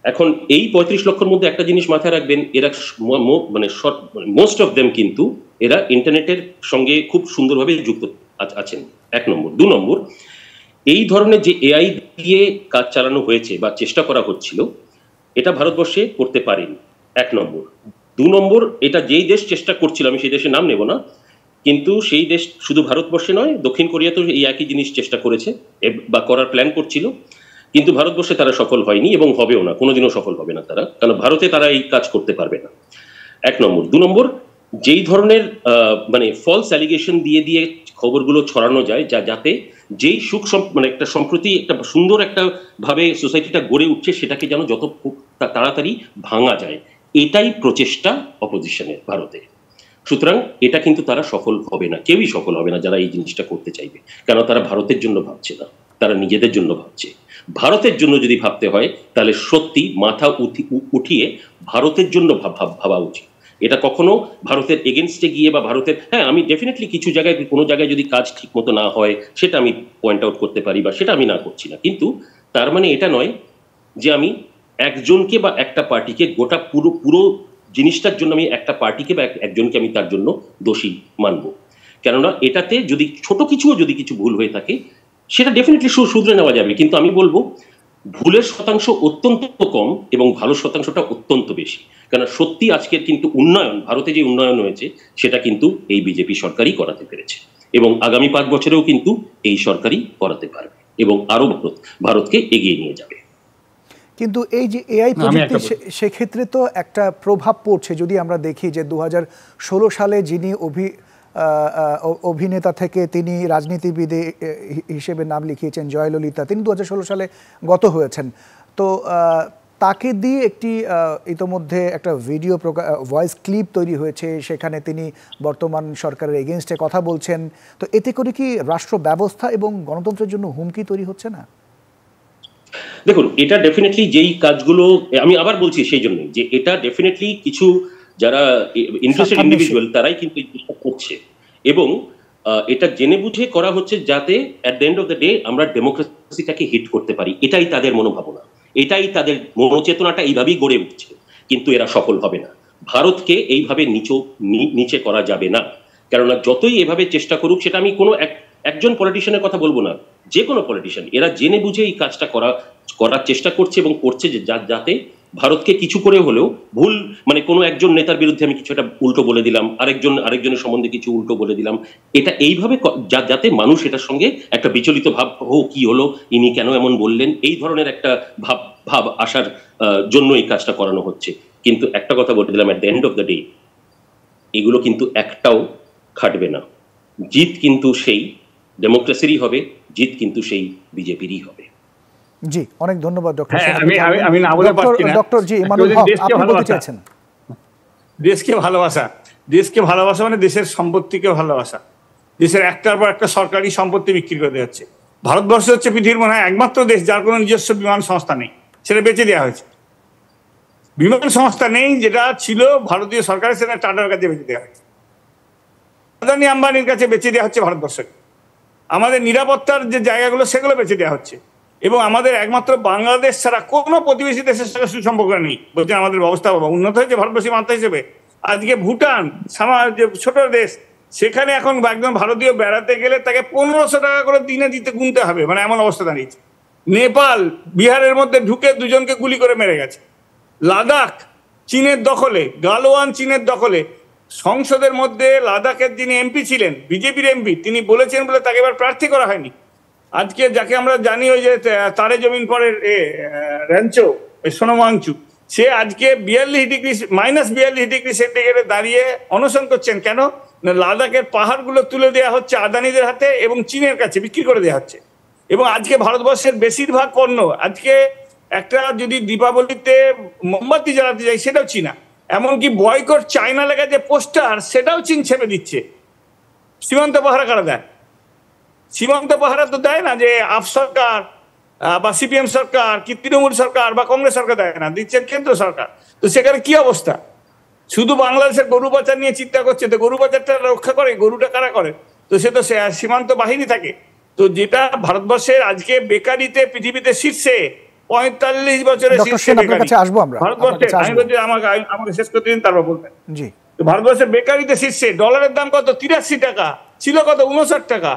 এখন এই 35 লক্ষের মধ্যে একটা জিনিস মাথায় রাখবেন, এরা মানে মোস্ট অফ দেম কিন্তু এরা ইন্টারনেটের সঙ্গে খুব সুন্দরভাবে যুক্ত আছেন, 1 নম্বর। 2 নম্বর, এই ধরনের যে এআই দিয়ে কাজ চালানো হয়েছে বা চেষ্টা করা হচ্ছিল, এটা ভারতবর্ষে করতে পারেনি, 1 নম্বর। 2 নম্বর, এটা যেই দেশ চেষ্টা করছিল, আমি সেই দেশের নাম নেব না, কিন্তু সেই দেশ শুধু ভারতবর্ষে নয়, দক্ষিণ কোরিয়া তো এই একই জিনিস চেষ্টা করেছে বা করার প্ল্যান করছিল, কিন্তু ভারতবর্ষে তারা সফল হয়নি এবং হবেও না, কোনোদিনও সফল হবে না তারা, কারণ ভারতে তারা এই কাজ করতে পারবে না। 1 নম্বর। 2 নম্বর, যেই ধরনের মানে ফলস অ্যালিগেশন দিয়ে দিয়ে খবরগুলো ছড়ানো যায়, যাতে যেই মানে একটা সম্প্রতি একটা সুন্দর একটা ভাবে সোসাইটিটা গড়ে উঠছে, সেটাকে যেন যত তাড়াতাড়ি ভাঙা যায়, এটাই প্রচেষ্টা অপোজিশনের ভারতে। সুতরাং এটা কিন্তু তারা সফল হবে না, কেউই সফল হবে না যারা এই জিনিসটা করতে চাইবে, কেন তারা ভারতের জন্য ভাবছে না, তারা নিজেদের জন্য ভাবছে। ভারতের জন্য যদি ভাবতে হয়, তাহলে সত্যি মাথা উঠিয়ে ভারতের জন্য ভাবা উচিত। এটা কখনো ভারতের এগেনস্টে গিয়ে বা ভারতের, হ্যাঁ আমি ডেফিনেটলি কিছু জায়গায়, কোনো জায়গায় যদি কাজ ঠিক মতো না হয় সেটা আমি পয়েন্ট আউট করতে পারি, বা সেটা আমি না করছি না, কিন্তু তার মানে এটা নয় যে আমি একজনকে বা একটা পার্টিকে গোটা পুরো জিনিসটার জন্য আমি একটা পার্টিকে বা একজনকে আমি তার জন্য দোষী মানবো। কেননা এটাতে যদি ছোট কিছুও যদি কিছু ভুল হয়ে থাকে, সেটা ডেফিনেটলি শুধরে নেওয়া যাবে, কিন্তু আমি বলবো ভুলের শতাংশ অত্যন্ত কম এবং ভালো শতাংশটা অত্যন্ত বেশি। কেন সত্যি আজকের কিন্তু উন্নয়ন, ভারতে যে উন্নয়ন হয়েছে, সেটা কিন্তু এই বিজেপি সরকারই করাতে পেরেছে, এবং আগামী 5 বছরেও কিন্তু এই সরকারই করাতে পারবে এবং আরো ভারতকে এগিয়ে নিয়ে যাবে। কিন্তু এই যে এআই প্রযুক্তি, সেক্ষেত্রে তো একটা প্রভাব পড়ছে। যদি আমরা দেখি যে 2016 সালে যিনি অভিনেতা থেকে তিনি রাজনীতিবিদ হিসেবে নাম লিখিয়েছেন, জয়ললিতা, তিনি 2016 সালে গত হয়েছেন। তো তাকে দিয়ে একটি ইতোমধ্যে একটা ভিডিও ভয়েস ক্লিপ তৈরি হয়েছে, সেখানে তিনি বর্তমান সরকারের এগেনস্টে কথা বলছেন। তো এতে করে কি রাষ্ট্র ব্যবস্থা এবং গণতন্ত্রের জন্য হুমকি তৈরি হচ্ছে না? দেখুন, এটা ডেফিনেটলি যেই কাজগুলো, আমি আবার বলছি সেই জন্য যে এটা ডেফিনেটলি কিছু যারা ইন্টারেস্টেড ইন্ডিভিজুয়াল তারাই কিন্তু এই জিনিসটা করছে, এবং এটা জেনে বুঝে করা হচ্ছে যাতে at the end of the day আমরা ডেমোক্রেসিটাকে হিট করতে পারি। এটাই তাদের মনোভাবনা, এটাই তাদের মনোচেতনাটা, এইভাবেই গড়ে উঠছে, কিন্তু এরা সফল হবে না। ভারতকে এইভাবে নিচে করা যাবে না, কেননা যতই এভাবে চেষ্টা করুক, সেটা আমি কোনো একজন পলিটিশিয়ানের কথা বলবো না, যে কোনো পলিটিশিয়ান, এরা জেনে বুঝে এই কাজটা করার চেষ্টা করছে এবং করছে, যে যাতে ভারতকে কিছু করে হলেও ভুল, মানে কোনো একজন নেতার বিরুদ্ধে আমি কিছু একটা উল্টো বলে দিলাম, আরেকজনের সম্বন্ধে কিছু উল্টো বলে দিলাম, এটা এইভাবে যাতে মানুষ এটার সঙ্গে একটা বিচলিত ভাব, কি হলো, ইনি কেন এমন বললেন, এই ধরনের একটা ভাব আসার জন্য এই কাজটা করানো হচ্ছে। কিন্তু একটা কথা বলে দিলাম, at the end of the day এগুলো কিন্তু একটাও খাটবে না। জিত কিন্তু সেই ডেমোক্রেসিরই হবে, জিত কিন্তু সেই বিজেপিরই হবে। জি, অনেক ধন্যবাদ ডক্টর। আমি না বলে পারছি না। ডক্টর জি ইমানুল হক, আপনি বলতে চাইছেন? দেশকে ভালোবাসা মানে দেশের সম্পত্তিকে ভালোবাসা। দেশের একটার পর একটা সরকারি সম্পত্তি বিক্রি করে দেওয়া হচ্ছে। ভারতবর্ষ হচ্ছে পৃথিবীর মনে হয় একমাত্র দেশ যার কোনো নিজস্ব বিমান সংস্থা নেই, সেটা বেচে দেওয়া হয়েছে। বিমান সংস্থা নেই, যেটা ছিল ভারতীয় সরকারের, সেটা টাটার কাছে বেচে দেওয়া হয়েছে, আদানি আম্বানির কাছে বেচে দেওয়া হচ্ছে ভারতবর্ষকে। আমাদের নিরাপত্তার যে জায়গাগুলো, সেগুলো বেচে দেওয়া হচ্ছে, এবং আমাদের একমাত্র বাংলাদেশ ছাড়া কোনো প্রতিবেশী দেশের সাথে সুসম্পর্ক নেই। বলছেন আমাদের ব্যবস্থা উন্নত হয়েছে ভারতবর্ষী মাত্রা হিসেবে। আজকে ভুটান যে ছোট দেশ, সেখানে এখন একজন ভারতীয় বেড়াতে গেলে তাকে 1500 টাকা করে দিনে গুনতে হবে, মানে এমন অবস্থা দাঁড়িয়েছে। নেপাল বিহারের মধ্যে ঢুকে 2 জনকে গুলি করে মেরে গেছে। লাদাখ চীনের দখলে, গালোয়ান চীনের দখলে। সংসদের মধ্যে লাদাখের যিনি এমপি ছিলেন, বিজেপির এমপি, তিনি বলেছেন বলে তাকে এবার প্রার্থী করা হয়নি। আজকে যাকে আমরা জানি ওই যে তারে জমিন পরের র্যাঞ্চো, সোনম ওয়াংচুক, সে আজকে -42 ডিগ্রি সেন্টিগ্রেডে দাঁড়িয়ে অনশন করছেন। কেন? লাদাখের পাহাড়গুলো তুলে দেওয়া হচ্ছে আদানিদের হাতে এবং চীনের কাছে বিক্রি করে দেওয়া হচ্ছে। এবং আজকে ভারতবর্ষের বেশিরভাগ পণ্য, আজকে একটা যদি দীপাবলিতে মোমবাতি জ্বালাতে যাই, সেটাও চীনা। এমনকি বয়কট চায়না লেখা যে পোস্টার, সেটাও চীন ছেপে দিচ্ছে। সীমান্ত পাহারা কারা দেয়? সীমান্ত পাহারা তো দেয় না যে আপ সরকার বা সিপিএম সরকার কি তৃণমূল সরকার বা কংগ্রেস সরকার দেয় না, দিচ্ছেন কেন্দ্র সরকার। তো সেখানে কি অবস্থা? শুধু বাংলাদেশের গরু পাচার নিয়ে চিন্তা করছে, তো গরু পাচারটা রক্ষা করে, গরুটা কারা করে? তো সে তো সীমান্ত বাহিনী থাকে। তো যেটা ভারতবর্ষের আজকে বেকারিতে পৃথিবীতে শীর্ষে, 45 বছরের শীর্ষে ভারতবর্ষে। আমাকে শেষ করতে দিন, তারপর বলবেন। তো ভারতবর্ষের বেকারিতে শীর্ষে। ডলারের দাম কত? 83 টাকা। ছিল কত? 59 টাকা।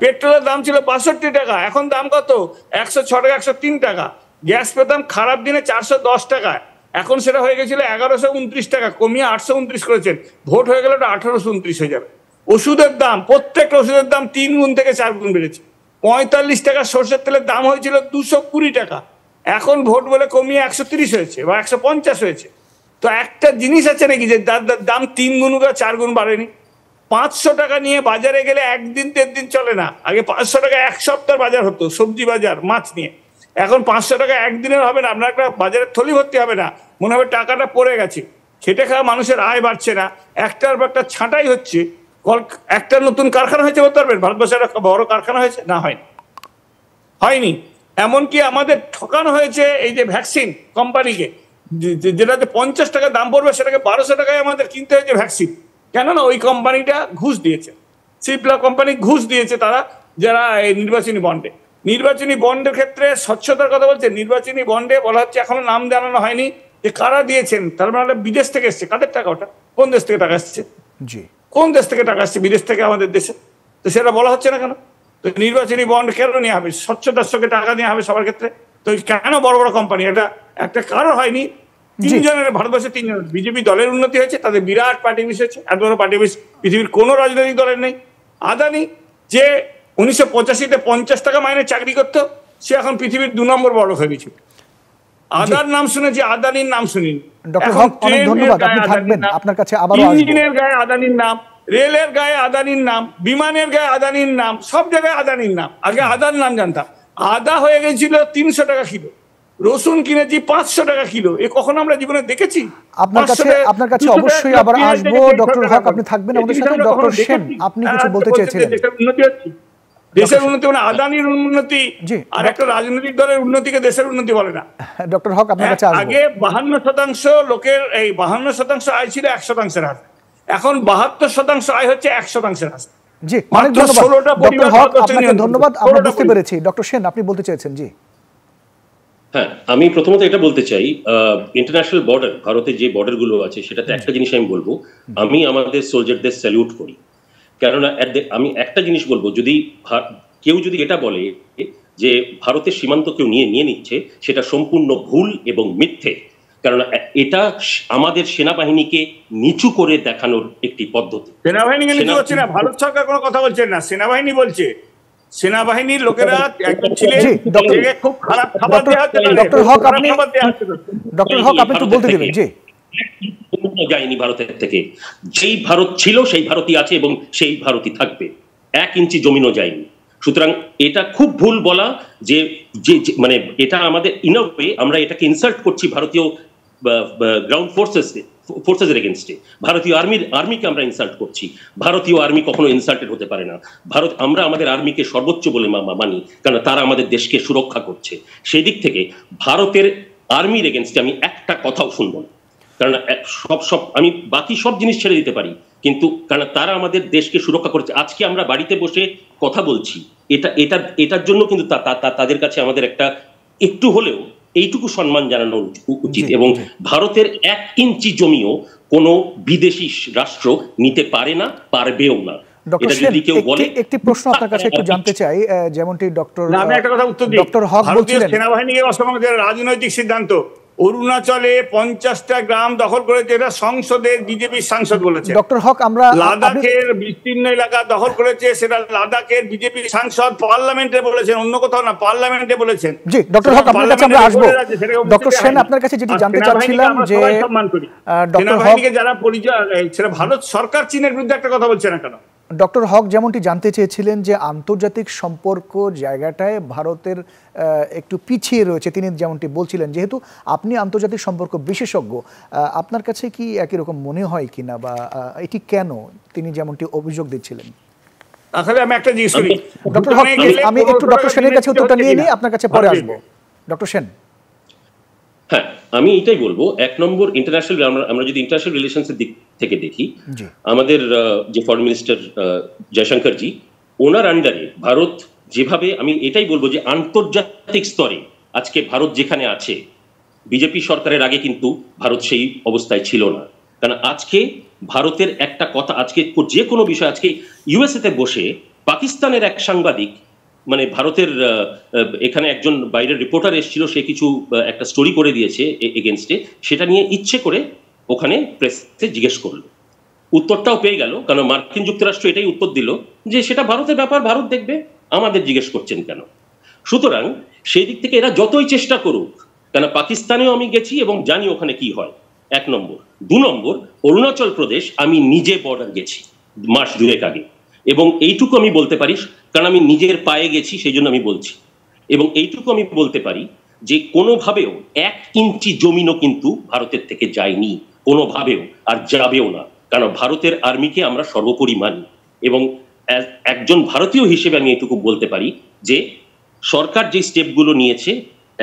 পেট্রোলের দাম ছিল 62 টাকা, এখন দাম কত? 106 টাকা, 103 টাকা। গ্যাস পেতাম খারাপ দিনে 410 টাকা, এখন সেটা হয়ে গেছিল 1129 টাকা, কমিয়ে 829 করেছেন। ভোট হয়ে গেলে ওটা 1829 হয়ে যাবে। ওষুধের দাম, প্রত্যেকটা ওষুধের দাম 3 গুণ থেকে 4 গুণ বেড়েছে। 45 টাকা সরষের তেলের দাম হয়েছিল 220 টাকা, এখন ভোট বলে কমিয়ে 130 হয়েছে বা 150 হয়েছে। তো একটা জিনিস আছে নাকি যে দাম 3 গুণ বা 4 গুণ বাড়েনি? 500 টাকা নিয়ে বাজারে গেলে একদিন 1.5 দিন চলে না। আগে 500 টাকা এক সপ্তাহ বাজার হতো, সবজি বাজার, মাছ নিয়ে। এখন 500 টাকা একদিনের হবে না, আপনার একটা বাজারের থলি ভর্তি হবে না, মনে হবে টাকাটা পড়ে গেছে। খেটে খাওয়া মানুষের আয় বাড়ছে না, একটার পর একটা ছাঁটাই হচ্ছে। একটা নতুন কারখানা হয়েছে বলতে পারবেন ভারতবর্ষের একটা বড় কারখানা হয়েছে? না, হয়নি। এমনকি আমাদের ঠকানো হয়েছে এই যে ভ্যাকসিন কোম্পানিকে, যেটাতে 50 টাকা দাম পড়বে সেটাকে 1200 টাকায় আমাদের কিনতে হয়েছে ভ্যাকসিন। কেননা ওই কোম্পানিটা ঘুষ দিয়েছে, সিপ্লা কোম্পানি ঘুষ দিয়েছে তারা, যারা এই নির্বাচনী বন্ডের ক্ষেত্রে স্বচ্ছতার কথা বলছে। নির্বাচনী বন্ডে বলা হচ্ছে এখনো নাম জানানো হয়নি যে কারা দিয়েছেন, তার মানে বিদেশ থেকে এসছে। কাদের টাকা ওটা? কোন দেশ থেকে টাকা এসছে? কোন দেশ থেকে টাকা আসছে? বিদেশ থেকে আমাদের দেশে। তো সেটা বলা হচ্ছে না কেন? তো নির্বাচনী বন্ড কেন নেওয়া হবে? স্বচ্ছতার সঙ্গে টাকা নেওয়া হবে সবার ক্ষেত্রে। তো কেন বড় বড় কোম্পানি? এটা একটা কারো হয়নি। 3 জনের, ভারতবর্ষে 3 জন বিজেপি দলের উন্নতি হয়েছে, তাদের বিরাট পার্টি অফিস হয়েছে। এত বড় পার্টি অফিস পৃথিবীর কোনো রাজনৈতিক দলের নেই। আদানি যে 1985-তে 50 টাকা মাইনে চাকরি করতো, সে এখন পৃথিবীর 2 নম্বর বড় হয়ে গেছে। আদার নাম শুনেছি, আদানির নাম শুনিনি। ডক্টর হক, অনেক ধন্যবাদ, আপনি থাকবেন, আপনার কাছে আবারও আসব। ইঞ্জিনের গায়ে আদানির নাম, রেলের গায়ে আদানির নাম, বিমানের গায়ে আদানির নাম, সব জায়গায় আদানির নাম। আগে আদার নাম জানতাম। আদা হয়ে গেছিল 300 টাকা কিলো, রসুন কিনেছি 500 টাকা কিলো। এ কখনো আমরা জীবনে দেখেছি? আপনার কাছে অবশ্যই আবার আসবো। ডক্টর হক, আপনি থাকবেন আমাদের সাথে। ডক্টর সেন, আপনি কিছু বলতে চেয়েছিলেন। দেশের উন্নতি মানে আদানির উন্নতি, আর একটা রাজনৈতিক দলের উন্নতিকে দেশের উন্নতি বলে না। ডক্টর হক, আপনার কাছে আসবো। আগে 52% লোকের, এই 52% আয় ছিল 100%-এর হারে, এখন 72% আয় হচ্ছে 100%-এর হারে। জি, অনেক ধন্যবাদ ডক্টর হক, আপনাকে ধন্যবাদ, আমরা বুঝতে পেরেছি। ডক্টর সেন, আপনি বলতে চেয়েছেন। জি হ্যাঁ, আমি প্রথমত এটা বলতে চাই, ইন্টারন্যাশনাল বর্ডার, ভারতের যে বর্ডার গুলো আছে, সেটাতে একটা জিনিস আমি বলবো, আমি আমাদের সোলজারদের স্যালিউট করি। কেননা আমি একটা জিনিস বলবো, যদি কেউ যদি এটা বলে যে ভারতের সীমান্ত কেউ নিয়ে নিচ্ছে, সেটা সম্পূর্ণ ভুল এবং মিথ্যে। কারণ এটা আমাদের সেনাবাহিনীকে নিচু করে দেখানোর একটি পদ্ধতি। সেনাবাহিনীকে নিচু হচ্ছে না, ভারত সরকার কোনো কথা বলছেন না, সেনাবাহিনী বলছে। সেনাবাহিনীর লোকেরা একজন ছিলেন, খুব খারাপ খাবার দেওয়া হচ্ছে। ডক্টর হক, আপনি একটু বলতে দেবেন। জি, যায়নি ভারতের থেকে। যেই ভারত ছিল সেই ভারতই আছে এবং সেই ভারতই থাকবে, 1 ইঞ্চি জমিনও যায়নি। সুতরাং এটা খুব ভুল বলা যে মানে এটা আমাদের ইন আ ওয়ে আমরা এটাকে ইনসাল্ট করছি ভারতীয় গ্রাউন্ড ফোর্সেসের এগেনস্টে। ভারতীয় আর্মিকে আমরা ইনসাল্ট করছি। ভারতীয় আর্মি কখনো ইনসাল্টেড হতে পারে না। আমরা আমাদের আর্মিকে সর্বোচ্চ বলে মানি, কারণ তারা আমাদের দেশকে সুরক্ষা করছে। সেই দিক থেকে ভারতের আর্মির এগেনস্টে আমি একটা কথাও শুনবো না, কারণ আমি বাকি সব জিনিস ছেড়ে দিতে পারি, কিন্তু কারণ তারা আমাদের দেশকে সুরক্ষা করছে। আজকে আমরা বাড়িতে বসে কথা বলছি, এটার জন্য কিন্তু তাদের কাছে আমাদের একটু হলেও এইটুকু সম্মান জানানো উচিত। এবং ভারতের 1 ইঞ্চি জমিও কোনো বিদেশি রাষ্ট্র নিতে পারে না, পারবেও না। একটি প্রশ্ন আপনার কাছে একটু জানতে চাই, যেমনটি আমি একটা কথা উত্তর দিই। ডক্টর হক বলছিলেন, সেনাবাহিনীকে অসম্মানের রাজনৈতিক সিদ্ধান্ত। অরুণাচলে 50টা গ্রাম দখল করেছে, এটা সংসদের বিজেপির সাংসদ বলেছে। ডক্টর হক, আমরা লাদাখের বিস্তীর্ণ এলাকা দখল করেছে, সেটা লাদাখের বিজেপির সাংসদ পার্লামেন্টে বলেছেন, অন্য কোথাও না, পার্লামেন্টে বলেছেন। জি, ডক্টর হক, আপনার কাছে আমরা আসবো। ডক্টর সেন, আপনার কাছে যেটি জানতে চাচ্ছিলাম যে ডক্টর হক যারা পরিচয়, সেটা ভারত সরকার চীনের বিরুদ্ধে একটা কথা বলছে না কেন? ডক্টর হক যেমনটি জানতে চেয়েছিলেন যে আন্তর্জাতিক সম্পর্ক জায়গাটায় ভারতের একটু পিছিয়ে রয়েছে, তিনি যেমনটি বলছিলেন, যেহেতু আপনি আন্তর্জাতিক সম্পর্ক বিশেষজ্ঞ, আপনার কাছে কি একই রকম মনে হয় কিনা, বা এটি কেন তিনি যেমনটি অভিযোগ দিচ্ছিলেন? আসলে আমি একটা জিনিস করি ডক্টর হক, আমি একটু ডক্টর সেনের কাছে উত্তরটা নিয়ে নিই, আপনার কাছে পরে আসবো। ডক্টর সেন। হ্যাঁ, আমি এটাই বলবো, 1 নম্বর ইন্টারন্যাশনাল, আমরা যদি ইন্টারন্যাশনাল রিলেশনসের দিক থেকে দেখি, আমাদের যে ফরেন মিনিস্টার জয়শঙ্করজি, ওনার আন্ডারে ভারত যেভাবে, আমি এটাই বলবো যে আন্তর্জাতিক স্তরে আজকে ভারত যেখানে আছে, বিজেপি সরকারের আগে কিন্তু ভারত সেই অবস্থায় ছিল না। কারণ আজকে ভারতের একটা কথা, আজকে যে কোনো বিষয়, আজকে ইউএসএ তে বসে পাকিস্তানের এক সাংবাদিক মানে ভারতের এখানে একজন বাইরের রিপোর্টার এসেছিল, সে কিছু একটা স্টোরি করে দিয়েছে এগেনস্টে, সেটা নিয়ে ইচ্ছে করে ওখানে প্রেসে জিজ্ঞেস করলো, উত্তরটাও পেয়ে গেল, কারণ মার্কিন যুক্তরাষ্ট্র এটাই উত্তর দিল যে সেটা ভারতের ব্যাপার, ভারত দেখবে, আমাদের জিজ্ঞেস করছেন কেন। সুতরাং সেই দিক থেকে এরা যতই চেষ্টা করুক, কেন পাকিস্তানেও আমি গেছি এবং জানি ওখানে কি হয়, 1 নম্বর। 2 নম্বর, অরুণাচল প্রদেশ আমি নিজে বর্ডার গেছি মাস 2 আগে, এবং এইটুকু আমি বলতে পারি, কারণ আমি নিজের পায়ে গেছি সেই জন্য আমি বলছি, এবং এইটুকু আমি বলতে পারি যে কোনোভাবেও 1 ইঞ্চি জমিনও কিন্তু ভারতের থেকে যায়নি, কোনোভাবেও, আর যাবেও না, কারণ ভারতের আর্মিকে আমরা সর্বোপরি মানি। এবং একজন ভারতীয় হিসেবে আমি এইটুকু বলতে পারি যে সরকার যে স্টেপগুলো নিয়েছে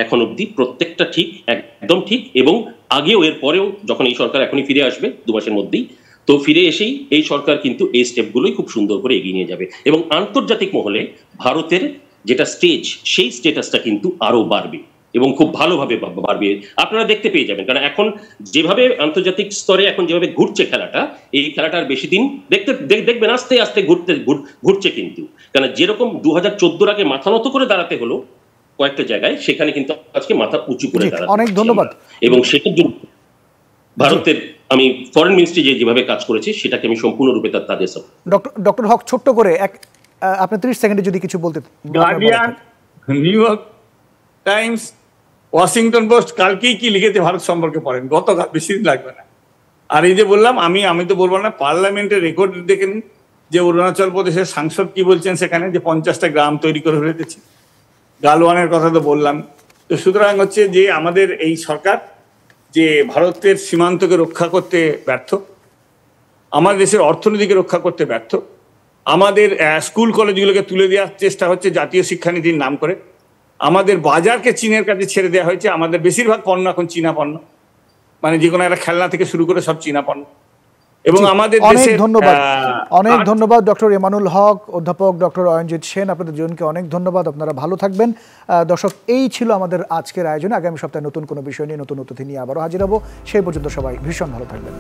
এখন অবধি প্রত্যেকটা ঠিক, একদম ঠিক, এবং আগেও এর পরেও, যখন এই সরকার এখনই ফিরে আসবে 2 মাসের মধ্যেই, তো ফিরে এসেই এই সরকার কিন্তু এই স্টেপগুলোই খুব সুন্দর করে এগিয়ে নিয়ে যাবে, এবং আন্তর্জাতিক মহলে ভারতের যেটা স্টেজ, সেই স্টেটাসটা কিন্তু আরো বাড়বে এবং খুব ভালোভাবে বাড়বে, আপনারা দেখতে পেয়ে যাবেন। কারণ এখন যেভাবে আন্তর্জাতিক স্তরে এখন যেভাবে ঘুরছে খেলাটা, এই খেলাটার বেশি দিন দেখবেন আস্তে আস্তে ঘুরছে কিন্তু, কারণ যেরকম 2014 আগে মাথা নত করে দাঁড়াতে হলো কয়েকটা জায়গায়, সেখানে কিন্তু আজকে মাথা উঁচু করে দাঁড়াতে, অনেক ধন্যবাদ। এবং সেটার জন্য ভারতের আমি ফরেন মিনিস্ট্রি যেভাবে কাজ করেছে সেটাকে আমি সম্পূর্ণরূপে তাদের ডক্টর হক, ছোট্ট করে আপনি 30 সেকেন্ডে যদি কিছু বলতে। Guardian, new York Times, Washington post কালকেই কি লিখেছে ভারত সম্পর্কে পড়েন, গতকাল, বেশি দিন লাগবে না। আর এই যে বললাম, আমি তো বলবো না, পার্লামেন্টের রেকর্ড দেখে নিন যে অরুণাচল প্রদেশের সাংসদ কি বলছেন সেখানে, যে 50টা গ্রাম তৈরি করে ফেলেছে, গালওয়ানের কথা তো বললাম। তো সুতরাং হচ্ছে যে আমাদের এই সরকার যে ভারতের সীমান্তকে রক্ষা করতে ব্যর্থ, আমাদের দেশের অর্থনীতিকে রক্ষা করতে ব্যর্থ, আমাদের স্কুল কলেজগুলোকে তুলে দেওয়ার চেষ্টা হচ্ছে জাতীয় শিক্ষানীতির নাম করে, আমাদের বাজারকে চীনের কাছে ছেড়ে দেওয়া হয়েছে, আমাদের বেশিরভাগ পণ্য এখন চীনা পণ্য, মানে যে কোনো একটা খেলনা থেকে শুরু করে সব চীনা পণ্য। এবং আমাদের অনেক ধন্যবাদ ডক্টর এমানুল হক, অধ্যাপক ডক্টর অয়নজিৎ সেন, আপনাদের দুজনকে অনেক ধন্যবাদ। আপনারা ভালো থাকবেন। দর্শক, এই ছিল আমাদের আজকের আয়োজনে। আগামী সপ্তাহে নতুন কোনো বিষয় নিয়ে, নতুন অতিথি নিয়ে আবারও হাজির হব। সেই পর্যন্ত সবাই ভীষণ ভালো থাকবেন।